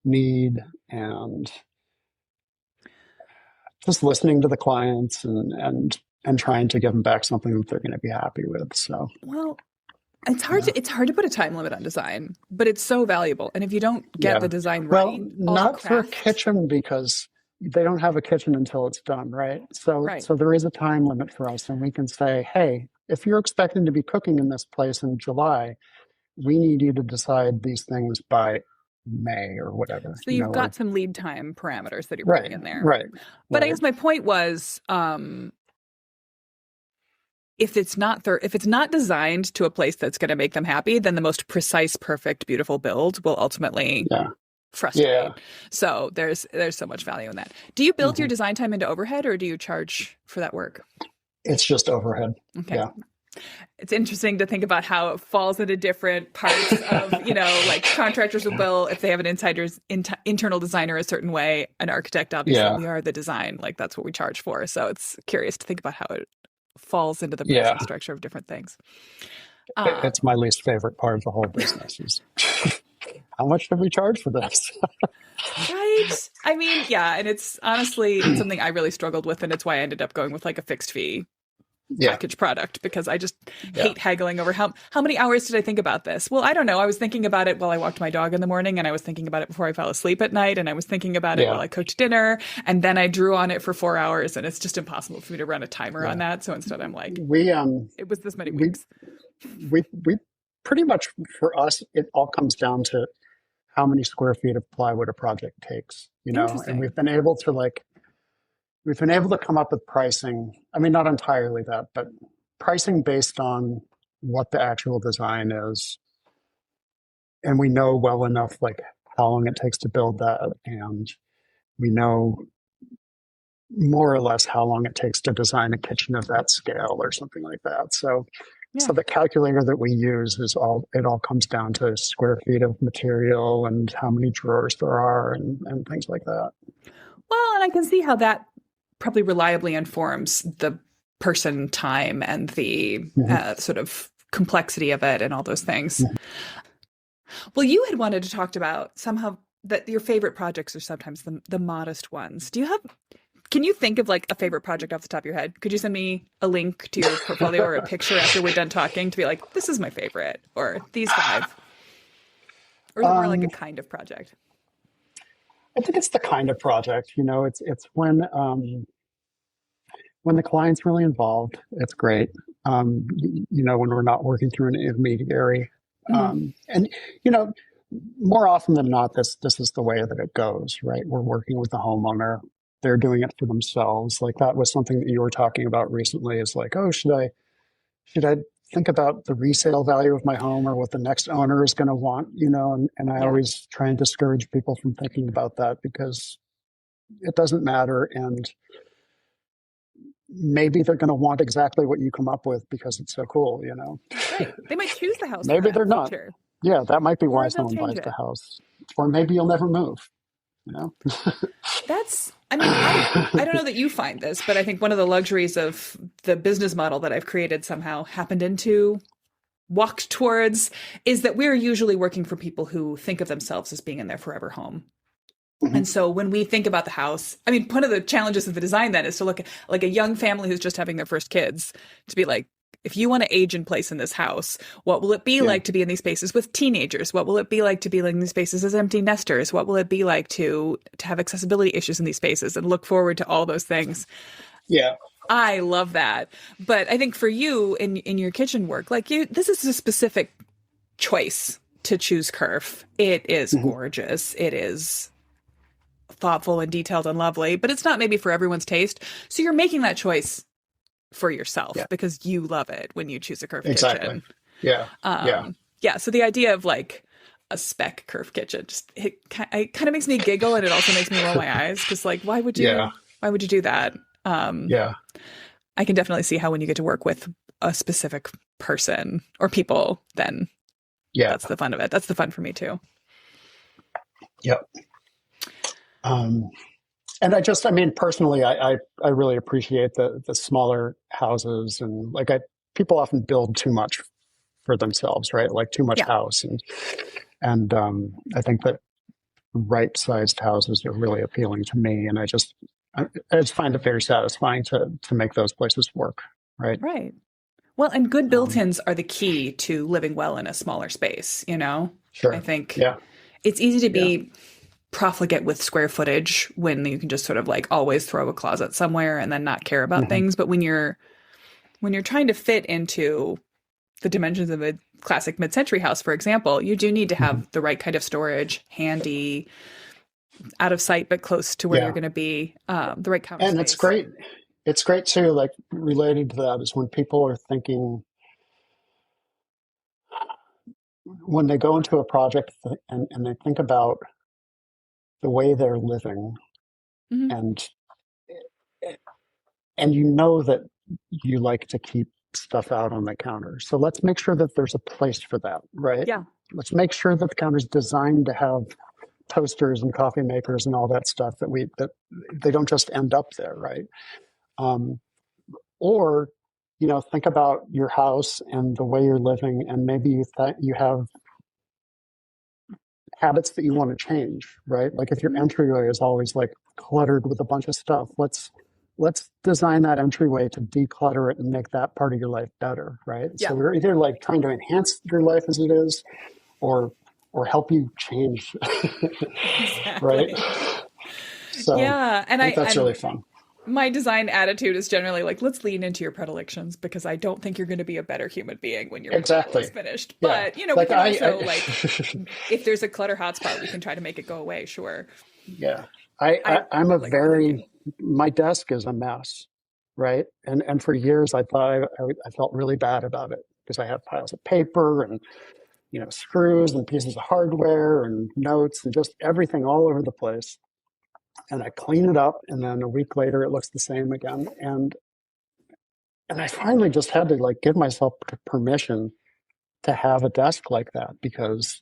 need and just listening to the clients and trying to give them back something that they're going to be happy with. So, well, it's hard to put a time limit on design, but it's so valuable. And if you don't get the design right, well, not for a kitchen, because they don't have a kitchen until it's done, right? So there is a time limit for us, and we can say, hey, if you're expecting to be cooking in this place in July, we need you to decide these things by May or whatever. So you've got some lead time parameters that you're putting in there. Right. But I guess my point was, if it's not designed to a place that's going to make them happy, then the most precise, perfect, beautiful build will ultimately frustrate. Yeah. So there's so much value in that. Do you build your design time into overhead, or do you charge for that work? It's just overhead. Okay. Yeah. It's interesting to think about how it falls into different parts of, like contractors will bill if they have an internal designer a certain way. An architect, obviously, we are the design. Like, that's what we charge for. So it's curious to think about how it falls into the pricing structure of different things. It's my least favorite part of the whole business is how much do we charge for this? Right. I mean, yeah. And it's honestly something I really struggled with. And it's why I ended up going with like a fixed fee package product, because I just hate haggling over how many hours did I think about this? Well, I don't know. I was thinking about it while I walked my dog in the morning, and I was thinking about it before I fell asleep at night, and I was thinking about it while I cooked dinner, and then I drew on it for 4 hours, and it's just impossible for me to run a timer on that. So instead I'm like, it was this many weeks. We pretty much, for us, it all comes down to how many square feet of plywood a project takes, and we've been able to come up with pricing. I mean, not entirely that, but pricing based on what the actual design is. And we know well enough, like, how long it takes to build that. And we know more or less how long it takes to design a kitchen of that scale or something like that. So the calculator that we use it all comes down to square feet of material and how many drawers there are and things like that. Well, and I can see how that probably reliably informs the person time and the sort of complexity of it and all those things. Well, you had wanted to talk about somehow that your favorite projects are sometimes the modest ones. Can you think of like a favorite project off the top of your head? Could you send me a link to your portfolio or a picture after we're done talking to be like, this is my favorite, or these 5? Or is it more like a kind of project? I think it's the kind of project, it's when the client's really involved, it's great. When we're not working through an intermediary. And, more often than not, this is the way that it goes, right? We're working with the homeowner. They're doing it for themselves. Like, that was something that you were talking about recently, is like, oh, should I think about the resale value of my home or what the next owner is going to want, and I always try and discourage people from thinking about that, because it doesn't matter. And maybe they're going to want exactly what you come up with because it's so cool, Right. They might choose the house. Maybe they're not. Feature. Yeah, that might be why someone buys the house. Or maybe you'll never move, I don't know that you find this, but I think one of the luxuries of the business model that I've created somehow walked towards is that we're usually working for people who think of themselves as being in their forever home. And so when we think about the house, I mean, one of the challenges of the design then is to look at like a young family who's just having their first kids, to be like, if you want to age in place in this house, what will it be like to be in these spaces with teenagers? What will it be like to be in these spaces as empty nesters? What will it be like to have accessibility issues in these spaces, and look forward to all those things? Yeah. I love that. But I think for you in your kitchen work, like this is a specific choice to choose Kerf. It is gorgeous. It is thoughtful and detailed and lovely, but it's not maybe for everyone's taste. So you're making that choice for yourself because you love it when you choose a Kerf kitchen. Yeah. So the idea of like a spec Kerf kitchen, it kind of makes me giggle, and it also makes me roll my eyes, because like, why would you do that? I can definitely see how when you get to work with a specific person or people, then that's the fun of it. That's the fun for me too. Yep. Um, and I mean, personally, I really appreciate the smaller houses and like people often build too much for themselves, right? Like too much Yeah. house, and I think that right-sized houses are really appealing to me, and I just find it very satisfying to make those places work, right? Right. Well, and good Um, built-ins are the key to living well in a smaller space, you know? I sure. think Yeah. it's easy to Yeah. be profligate with square footage when you can just sort of like always throw a closet somewhere and then not care about Hmm. things. But when you're trying to fit into the dimensions of a classic mid-century house, for example, you do need to Hmm. have the right kind of storage, handy, out of sight but close to where you're Yeah. going to be, the right counter And it's space. great. It's great too. Like related to that is when people are thinking when they go into a project and they think about the way they're living Hmm. and and you know that you like to keep stuff out on the counter. So let's make sure that there's a place for that, right? Yeah. Let's make sure that the counter is designed to have toasters and coffee makers and all that stuff that they don't just end up there, right? Um, or think about your house and the way you're living, and maybe you have habits that you want to change, right? Like if your Hmm. entryway is always like cluttered with a bunch of stuff, let's design that entryway to declutter it and make that part of your life better, right? So Yeah. we're either like trying to enhance your life as it is, or help you change, right? Exactly. So Yeah, and I I think that's really and fun. my design attitude is generally like, let's lean into your predilections because I don't think you're going to be a better human being when your wall is Exactly. finished. Yeah. But, we Like can also I like if there's a clutter hotspot, we can try to make it go away, sure. yeah. I, I I I'm a like what you're thinking. my desk is a mess, right? And for years I thought I felt really bad about it because I have piles of paper and screws and pieces of hardware and notes and just everything all over the place. And I clean it up, and then a week later it looks the same again. And I finally just had to like give myself permission to have a desk like that because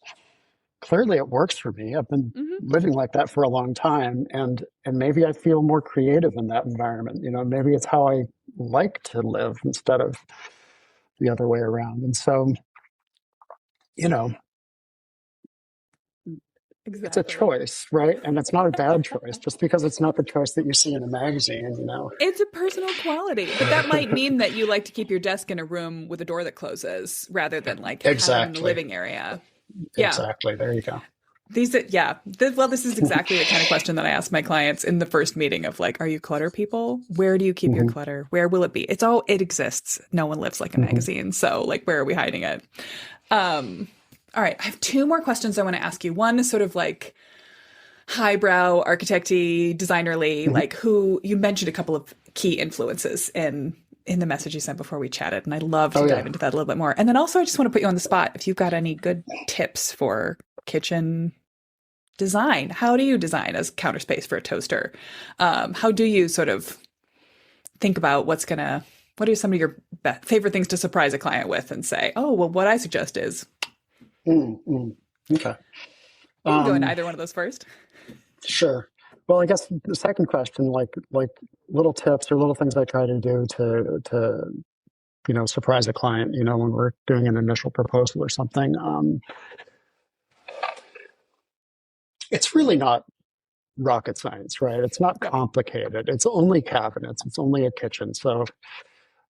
clearly it works for me. I've been Hmm. living like that for a long time, and maybe I feel more creative in that environment. Maybe it's how I like to live instead of the other way around. And so, you know, it's a Exactly. choice, right? And it's not a bad choice just because it's not the choice that you see in a magazine. It's a personal quality, but that might mean that you like to keep your desk in a room with a door that closes rather than like have it in the Exactly. living area. Yeah. Exactly. There you go. Yeah. Well, this is exactly the kind of question that I ask my clients in the first meeting of like, are you clutter people? Where do you keep your Hmm. clutter? Where will it be? It exists. No one lives like a Hmm. magazine. So like, where are we hiding it? Um, all right. I have two more questions I want to ask you. One is sort of like highbrow, architecty, designerly, Hmm. like who you mentioned a couple of key influences in the message you sent before we chatted. And I'd love to Oh dive yeah. into that a little bit more. And then also I just want to put you on the spot if you've got any good tips for kitchen design. How do you design as counter space for a toaster? How do you sort of think about what are some of your favorite things to surprise a client with and say, oh, well, what I suggest is, Mm-hmm. Okay. you can go into Um, either one of those first. sure. Well, I guess the second question, like little tips or little things I try to do to surprise a client, when we're doing an initial proposal or something. It's really not rocket science, right? It's not Yeah. complicated. It's only cabinets. It's only a kitchen. So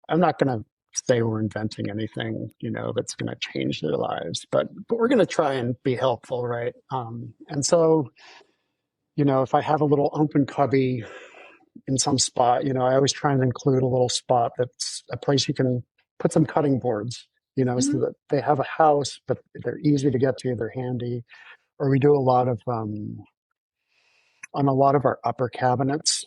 I'm not going to say we're inventing anything, that's going to change their lives, but we're going to try and be helpful, right? And so, if I have a little open cubby in some spot, I always try and include a little spot that's a place you can put some cutting boards, so Hmm. that they have a house, but they're easy to get to, they're handy. Or we do a lot of on a lot of our upper cabinets,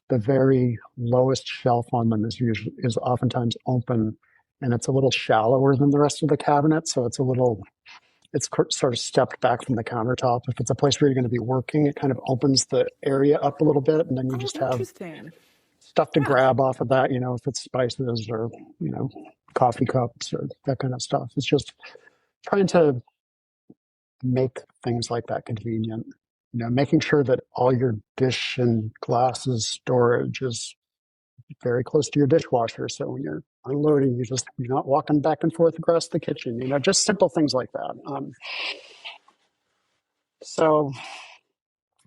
the very lowest shelf on them is oftentimes open, and it's a little shallower than the rest of the cabinet, so it's sort of stepped back from the countertop. If it's a place where you're going to be working, it kind of opens the area up a little bit, and then you Oh, just have interesting. stuff to Yeah. grab off of that. If it's spices or you know coffee cups or that kind of stuff. It's just trying to make things like that convenient. making sure that all your dish and glasses storage is very close to your dishwasher. So when you're unloading, you're not walking back and forth across the kitchen. Just simple things like that. So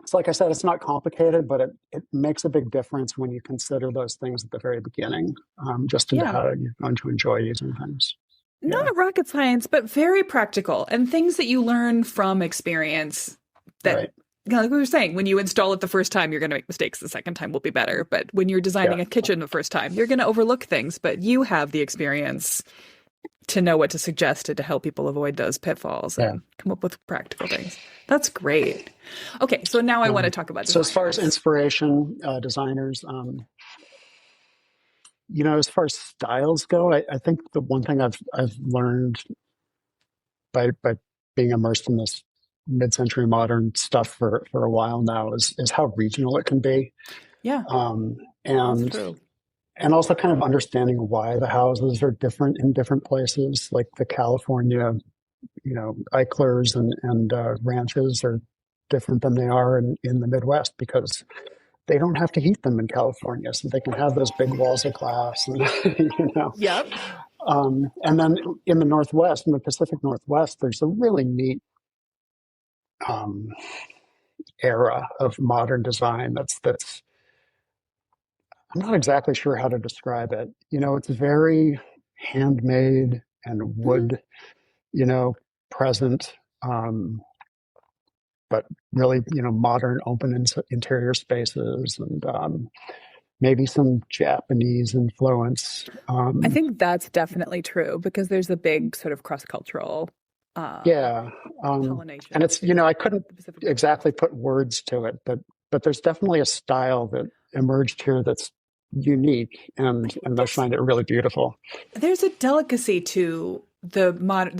it's like I said, it's not complicated, but it makes a big difference when you consider those things at the very beginning, just into how you're going to enjoy using things. Yeah. Not rocket science, but very practical and things that you learn from experience that, Right. like we were saying, when you install it the first time, you're going to make mistakes. The second time will be better. But when you're designing a kitchen the first time, you're going to overlook things, but you have the experience to know what to suggest and to help people avoid those pitfalls and come up with practical things. That's great. Okay, so now I want to talk about designers. So as far as inspiration, designers, as far as styles go, I think the one thing I've learned by being immersed in this mid-century modern stuff for a while now is how regional it can be. Yeah. And also kind of understanding why the houses are different in different places, like the California, Eichlers and ranches are different than they are in the Midwest because they don't have to heat them in California, so they can have those big walls of glass. And, Yep. And then in the Northwest, in the Pacific Northwest, there's a really neat era of modern design that's I'm not exactly sure how to describe it. It's very handmade and wood, present, but really, modern open interior spaces and maybe some Japanese influence. I think that's definitely true because there's a big sort of cross-cultural pollination. And it's, I couldn't exactly put words to it, but there's definitely a style that emerged here that's unique, and I find it really beautiful. There's a delicacy to the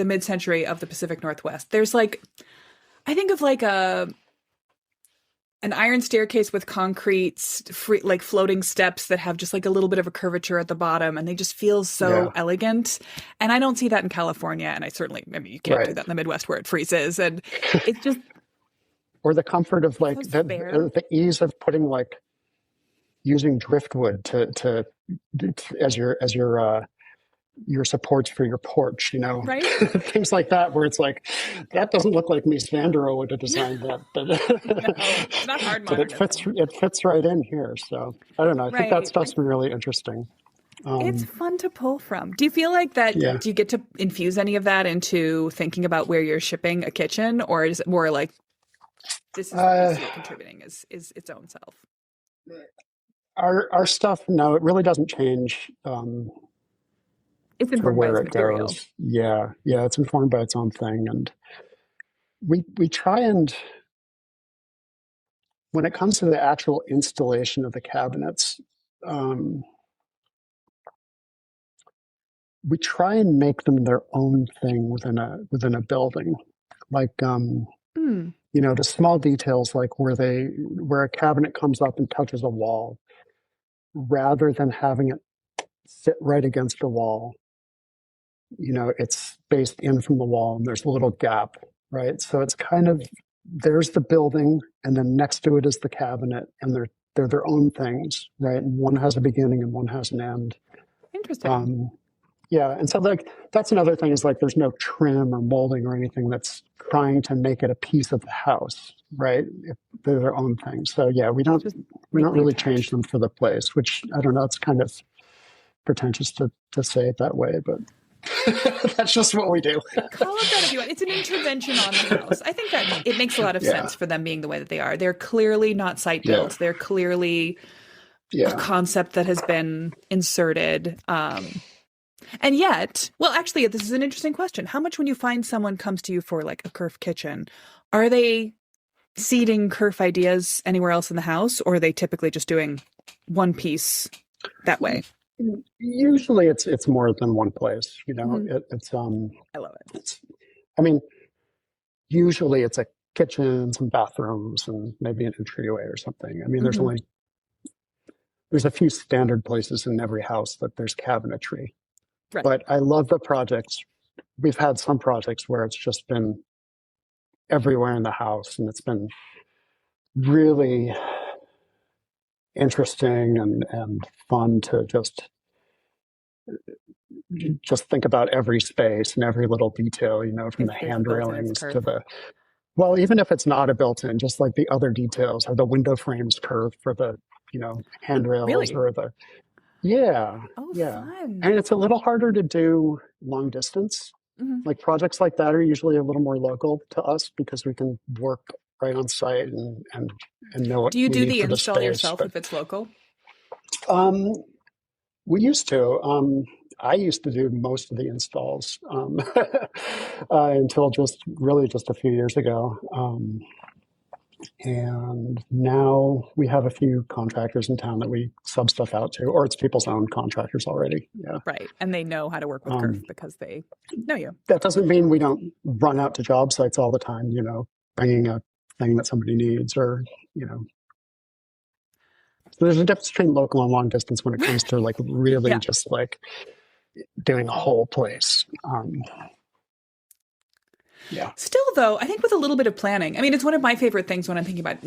mid-century of the Pacific Northwest. There's I think of an iron staircase with concrete, floating steps that have just a little bit of a curvature at the bottom, and they just feel so elegant. And I don't see that in California, and you can't do that in the Midwest where it freezes, and it's just or the comfort of the ease of putting using driftwood to as your supports for your porch, right? Things like that, where it's that doesn't look like Mies van der Rohe would have designed that, but it's not hard but it fits right in here. So I don't know. I think that stuff's been really interesting. It's fun to pull from. Do you feel like that? Yeah. Do you get to infuse any of that into thinking about where you're shipping a kitchen, or is it more this is contributing is its own self? Our stuff, no, it really doesn't change. It's informed by its material. Goes. Yeah, it's informed by its own thing, and we try and when it comes to the actual installation of the cabinets, we try and make them their own thing within a building, the small details where a cabinet comes up and touches a wall, rather than having it sit right against a wall. It's spaced in from the wall and there's a little gap, right? So it's kind of, there's the building and then next to it is the cabinet, and they're their own things, right? And one has a beginning and one has an end. Interesting. And so that's another thing is there's no trim or molding or anything that's trying to make it a piece of the house, right? They're their own thing. So we don't really change them for the place, which I don't know, it's kind of pretentious to say it that way, but that's just what we do. Call it that if you want. It's an intervention on the house. I think that it makes a lot of sense for them being the way that they are. They're clearly not site builds. They're clearly a concept that has been inserted. And yet, well, actually, this is an interesting question. How much when you find someone comes to you for a Kerf kitchen, are they seeding Kerf ideas anywhere else in the house, or are they typically just doing one piece that way? Usually it's more than one place, it's I love it. Usually it's a kitchen, some bathrooms, and maybe an entryway or something. There's a few standard places in every house that there's cabinetry. Right. But I love the projects. We've had some projects where it's just been everywhere in the house, and it's been really interesting and fun to just think about every space and every little detail, from If the there's a hand built-in, it's railings to Kerf. the, well, even if it's not a built-in, just like the other details, or the window frames curved for the, handrails, Really? or the, yeah, Oh, yeah. fun. And it's a little harder to do long distance. Mhm. Like projects like that are usually a little more local to us because we can work right on site and know what Do you we do need the for the install space. yourself But if it's local? um, we used to. I used to do most of the installs until just a few years ago. And now we have a few contractors in town that we sub stuff out to, or it's people's own contractors already. Yeah. Right. And they know how to work with Kerf Um, because they know you. that doesn't mean we don't run out to job sites all the time, bringing a thing that somebody needs, or, you know, so there's a difference between local and long distance when it comes to like really Yeah. just like doing a whole place. Yeah. Still, though, I think with a little bit of planning, I mean, it's one of my favorite things when I'm thinking about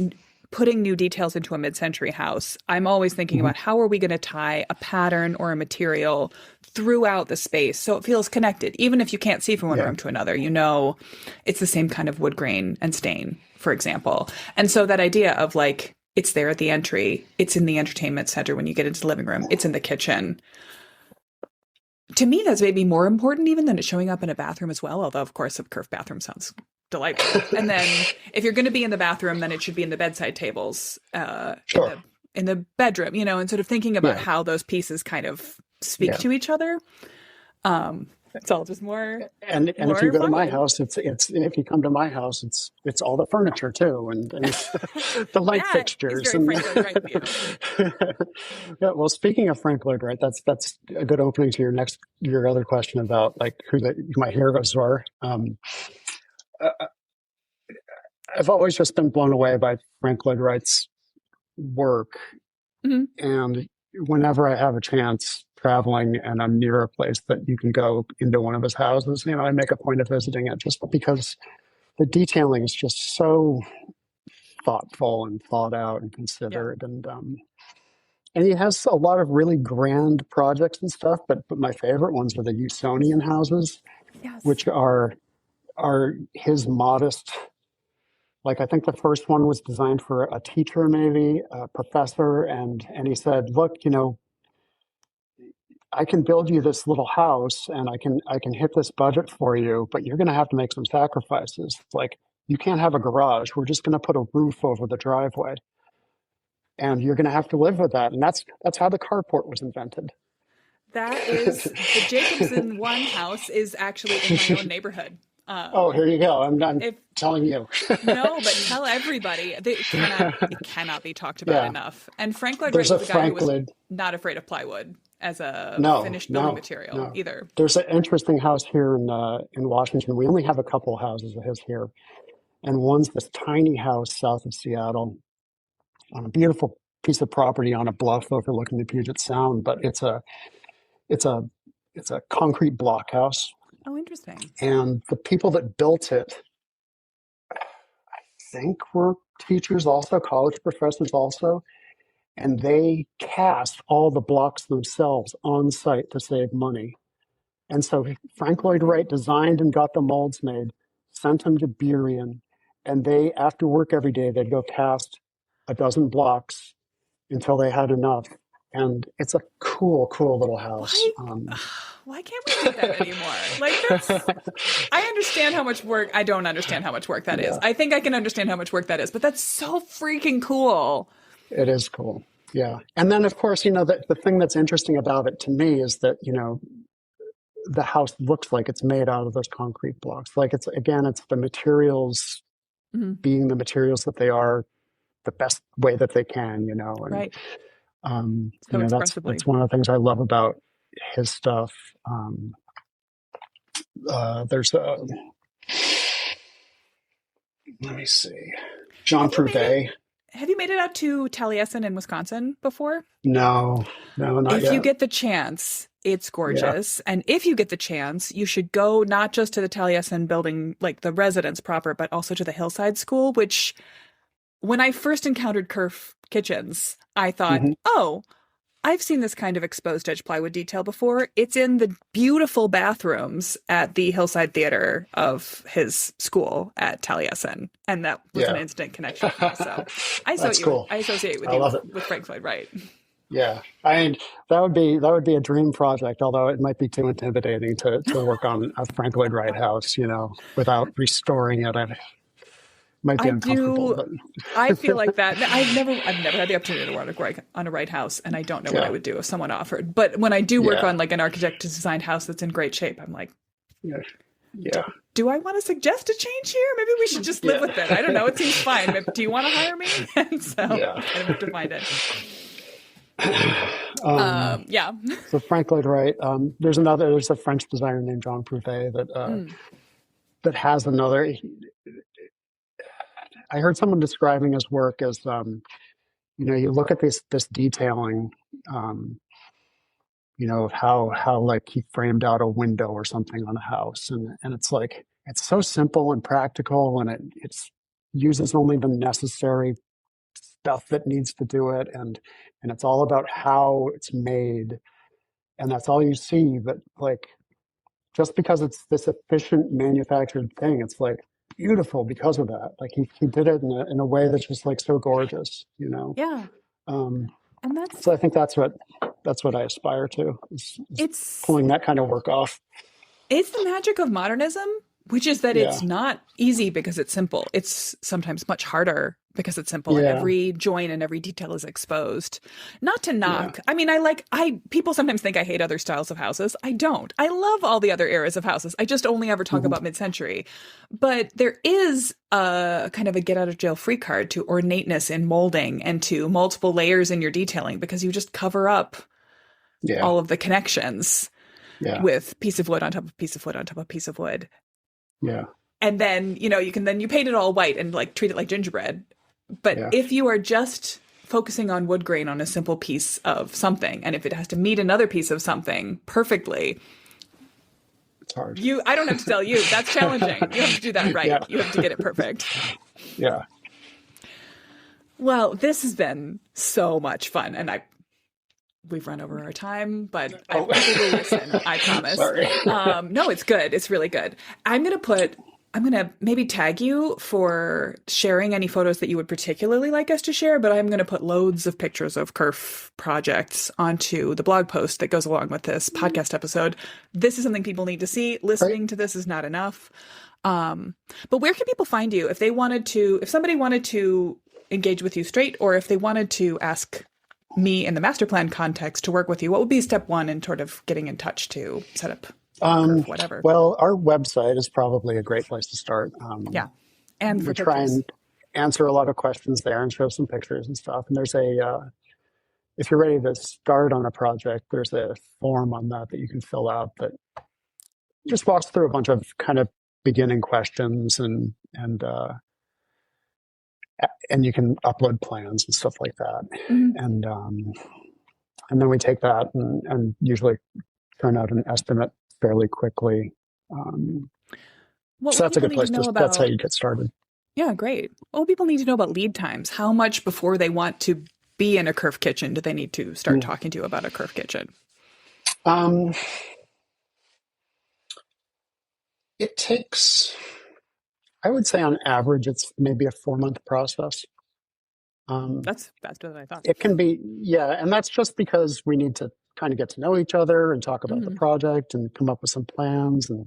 putting new details into a mid-century house. I'm always thinking Mhm. about how are we going to tie a pattern or a material throughout the space so it feels connected, even if you can't see from one Yeah. room to another. You know, it's the same kind of wood grain and stain, for example. And so that idea of like, it's there at the entry, it's in the entertainment center when you get into the living room, it's in the kitchen. To me, that's maybe more important even than it showing up in a bathroom as well. Although, of course, a curved bathroom sounds delightful. And then, if you're going to be in the bathroom, then it should be in the bedside tables, Sure. in the bedroom. And sort of thinking about Yeah. how those pieces kind of speak Yeah. to each other. It's all just more And if you more go to my fluid. house, it's if you come to my house, it's all the furniture too, and the light That is fixtures very and Frank Lloyd Wright of you. yeah. Well, speaking of Frank Lloyd Wright, that's a good opening to your other question about like who my heroes are. I- I've always just been blown away by Frank Lloyd Wright's work, Mhm. and whenever I have a chance traveling and I'm near a place that you can go into one of his houses, I make a point of visiting it just because the detailing is just so thoughtful and thought out and Yeah. considered, and he has a lot of really grand projects and stuff. But my favorite ones are the Usonian houses, Yes. which are his modest. Like I think the first one was designed for a teacher, maybe a professor, and he said, "Look, I can build you this little house and I can hit this budget for you, but you're going to have to make some sacrifices. Like you can't have a garage. We're just going to put a roof over the driveway, and you're going to have to live with that." And that's how the carport was invented. That is the Jacobson one house is actually in my own neighborhood. Oh, here you go. I'm If telling you. No, but tell everybody. It cannot be talked about Yeah, enough. And Frank Lloyd Wright there's a was a guy who was Franklin. not afraid of plywood as a No, finished building no, material no. either. There's an interesting house here in Washington. We only have a couple houses of his here, and one's this tiny house south of Seattle on a beautiful piece of property on a bluff overlooking the Puget Sound. But it's a it's a concrete block house, Oh, interesting. and the people that built it, I think, were teachers also, college professors also, and they cast all the blocks themselves on site to save money. And so Frank Lloyd Wow. Wright designed and got the molds made, sent them to Burien, and they, after work every day, they'd go cast a dozen blocks until they had enough. And it's a cool, cool little house. Why why can't we do that anymore? Like that's I understand how much work I don't understand how much work that is. Yeah, I think I can understand how much work that is, but that's so freaking cool. it is cool. Yeah. And then, of course, the thing that's interesting about it to me is that, the house looks like it's made out of those concrete blocks. Like it's the materials Mhm. being the materials that they are the best way that they can, and Right. So that's expressively. one of the things I love about his stuff. There's a let me see, John Have you made it Prouvé. have you made it out to Taliesin in Wisconsin before? No, no, not If you yet. get the chance, it's Yeah, gorgeous. And if you get the chance, you should go not just to the Taliesin building, like the residence proper, but also to the Hillside School, which when I first encountered Kerf kitchens, I thought, Hmm. oh, I've seen this kind of exposed edge plywood detail before. It's in the beautiful bathrooms at the Hillside Theater of his school at Taliesin. And that was an Yeah. instant connection for me. So That's cool. I associate with I you love it. with Frank Lloyd Wright. Yeah. I mean, that would be a dream project, although it might be too intimidating to work on a Frank Lloyd Wright house, without restoring it. It might be I uncomfortable, do. but I feel like that. I've never had the opportunity to work on a Wright house, and I don't know what I yeah. would do if someone offered. But when I do work Yeah. on like an architect designed house that's in great shape, I'm like, Yeah. Yeah. do I want to suggest a change here? Maybe we should just live Yeah. with it. I don't know. It seems fine. But do you want to hire me? And so Yeah. I kind of have to find it. Um, Yeah. so Frank Lloyd Wright, there's a French designer named Jean Prouvé that has another. I heard someone describing his work as, you look at this detailing, um, of how like he framed out a window or something on a house, and it's like it's so simple and practical, and it's uses only the necessary stuff that needs to do it, and it's all about how it's made, and that's all you see. But like, just because it's this efficient manufactured thing, it's like beautiful because of that. Like he did it in a way that's just like so gorgeous. Yeah. Um, And that's so I think that's what I aspire to is it's pulling that kind of work off. It's the magic of modernism, which is that Yeah, it's not easy because it's simple. It's sometimes much harder because it's simple and yeah, every joint and every detail is exposed. Not to yeah. knock. I mean, people sometimes think I hate other styles of houses. I don't. I love all the other eras of houses. I just only ever talk Hmm. about mid-century. But there is a kind of a get out of jail free card to ornateness in molding and to multiple layers in your detailing because you just cover up Yeah, all of the connections yeah, with piece of wood on top of piece of wood on top of piece of wood. yeah, And then, you paint it all white and like treat it like gingerbread. But yeah. if you are just focusing on wood grain on a simple piece of something, and if it has to meet another piece of something perfectly, It's hard. I don't have to tell you, that's challenging. You have to do that right. Yeah, You have to get it perfect. yeah. Well, this has been so much fun. And we've run over our time, but Oh, people will listen, I promise. sorry. No, it's good. It's really good. I'm going to maybe tag you for sharing any photos that you would particularly like us to share, but I'm going to put loads of pictures of Kerf projects onto the blog post that goes along with this podcast episode. This is something people need to see. Listening to this is not enough. But where can people find you if somebody wanted to engage with you straight, or if they wanted to ask me in the master plan context to work with you, what would be step one in sort of getting in touch to set up Kerf, whatever? Well, our website is probably a great place to start. Yeah. And for We try pictures. and answer a lot of questions there and show some pictures and stuff. And if you're ready to start on a project, there's a form on that you can fill out that just walks through a bunch of kind of beginning questions, and you can upload plans and stuff like that. Mhm. And then we take that and usually turn out an estimate fairly quickly. What So would that's a people good need place to know that's how about? you get started. Yeah, great. What would people need to know about lead times? How much before they want to be in a Kerf kitchen do they need to start talking to you about a Kerf kitchen? Um, it takes, I would say on average, it's maybe a 4-month process. That's faster than I thought. It can be, yeah, and that's just because we need to kind of get to know each other and talk about the project and come up with some plans, and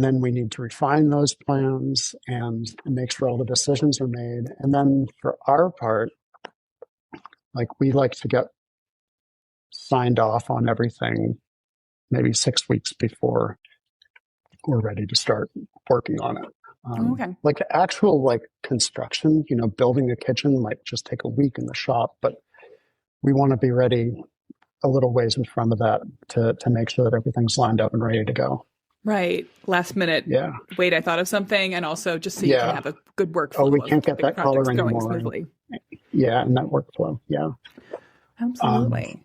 then we need to refine those plans and make sure all the decisions are made. And then for our part, like we like to get signed off on everything maybe 6 weeks before we're ready to start working on it. Okay. Like actual like construction, building a kitchen might just take a week in the shop, but we want to be ready a little ways in front of that to make sure that everything's lined up and ready to go. Right. Last minute. Yeah. Wait, I thought of something. And also just so you can have a good workflow. Oh, we can't get big that projects color going anymore. smoothly. Yeah, and that workflow. Yeah. Absolutely.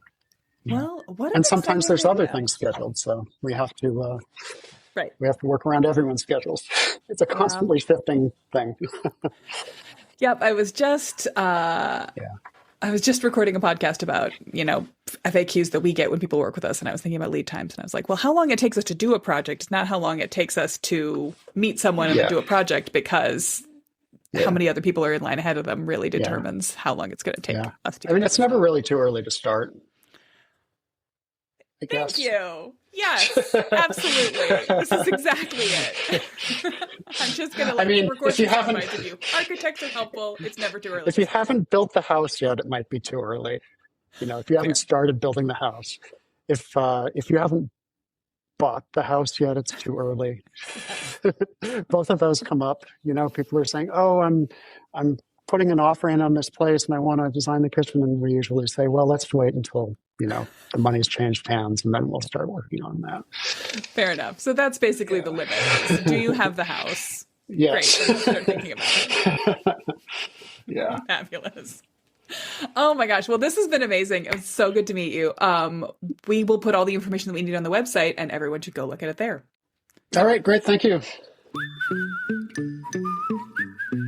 Yeah. Well, what And sometimes exciting there's other idea. things scheduled, so we have to Right. work around everyone's schedules. It's a constantly shifting thing. Yep, I was just recording a podcast about, FAQs that we get when people work with us. And I was thinking about lead times. And I was like, well, how long it takes us to do a project is not how long it takes us to meet someone and then do a project, because how many other people are in line ahead of them really determines how long it's going to take us to I mean, it's never really too early to start, I guess. Thank you. Yes, absolutely. This is exactly it. I'm just going to record some soundbites of you. Architects are helpful. It's never too early. If you haven't built the house yet, it might be too early. If you haven't started building the house, if you haven't bought the house yet, it's too early. Both of those come up. People are saying, "Oh, I'm putting an offer in on this place, and I want to design the kitchen." And we usually say, "Well, let's wait until the money's changed hands, and then we'll start working on that." Fair enough. So that's basically the limit. Do you have the house? Yes. Great. Then we'll start thinking about it. Yeah. Fabulous. Oh my gosh. Well, this has been amazing. It was so good to meet you. We will put all the information that we need on the website, and everyone should go look at it there. All right. Great. Thank you.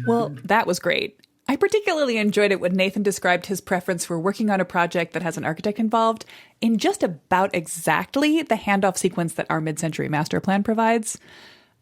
Well, that was great. I particularly enjoyed it when Nathan described his preference for working on a project that has an architect involved in just about exactly the handoff sequence that our mid-century master plan provides.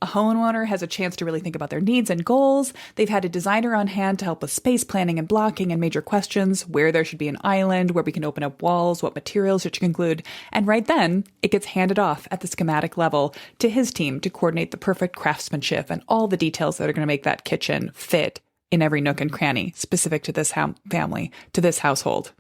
A homeowner has a chance to really think about their needs and goals. They've had a designer on hand to help with space planning and blocking and major questions, where there should be an island, where we can open up walls, what materials it should include. And right then, it gets handed off at the schematic level to his team to coordinate the perfect craftsmanship and all the details that are going to make that kitchen fit in every nook and cranny specific to this family, to this household.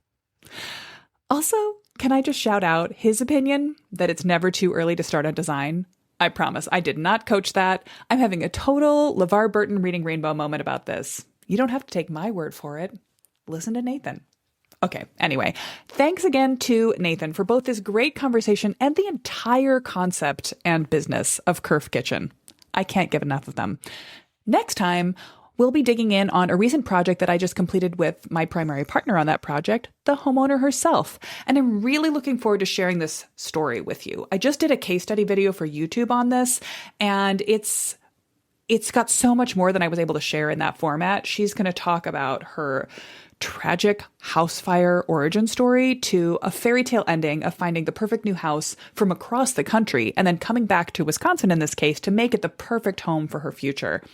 Also, can I just shout out his opinion that it's never too early to start on design? I promise, I did not coach that. I'm having a total LeVar Burton reading Rainbow moment about this. You don't have to take my word for it. Listen to Nathan. Okay, anyway, thanks again to Nathan for both this great conversation and the entire concept and business of Kerf Kitchen. I can't get enough of them. Next time, we'll be digging in on a recent project that I just completed with my primary partner on that project, the homeowner herself. And I'm really looking forward to sharing this story with you. I just did a case study video for YouTube on this, and it's got so much more than I was able to share in that format. She's going to talk about her tragic house fire origin story to a fairy tale ending of finding the perfect new house from across the country and then coming back to Wisconsin in this case to make it the perfect home for her future.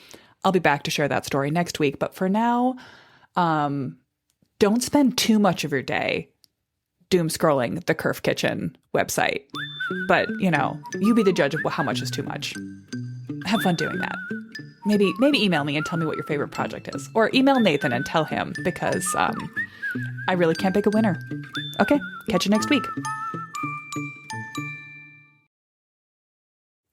I'll be back to share that story next week. But for now, don't spend too much of your day doom scrolling the Kerf Kitchen website. But, you be the judge of how much is too much. Have fun doing that. Maybe email me and tell me what your favorite project is. Or email Nathan and tell him, because I really can't pick a winner. Okay, catch you next week.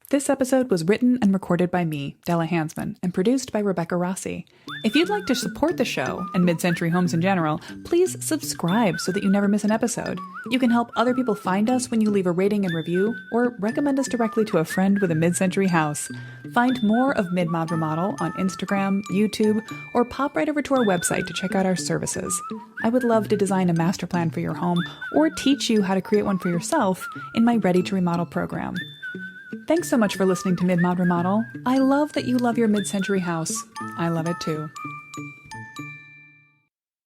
This episode was written and recorded by me, Della Hansman, and produced by Rebecca Rossi. If you'd like to support the show and mid-century homes in general, please subscribe so that you never miss an episode. You can help other people find us when you leave a rating and review, or recommend us directly to a friend with a mid-century house. Find more of Mid-Mod Remodel on Instagram, YouTube, or pop right over to our website to check out our services. I would love to design a master plan for your home, or teach you how to create one for yourself in my Ready to Remodel program. Thanks so much for listening to Mid-Mod Remodel. I love that you love your mid-century house. I love it too.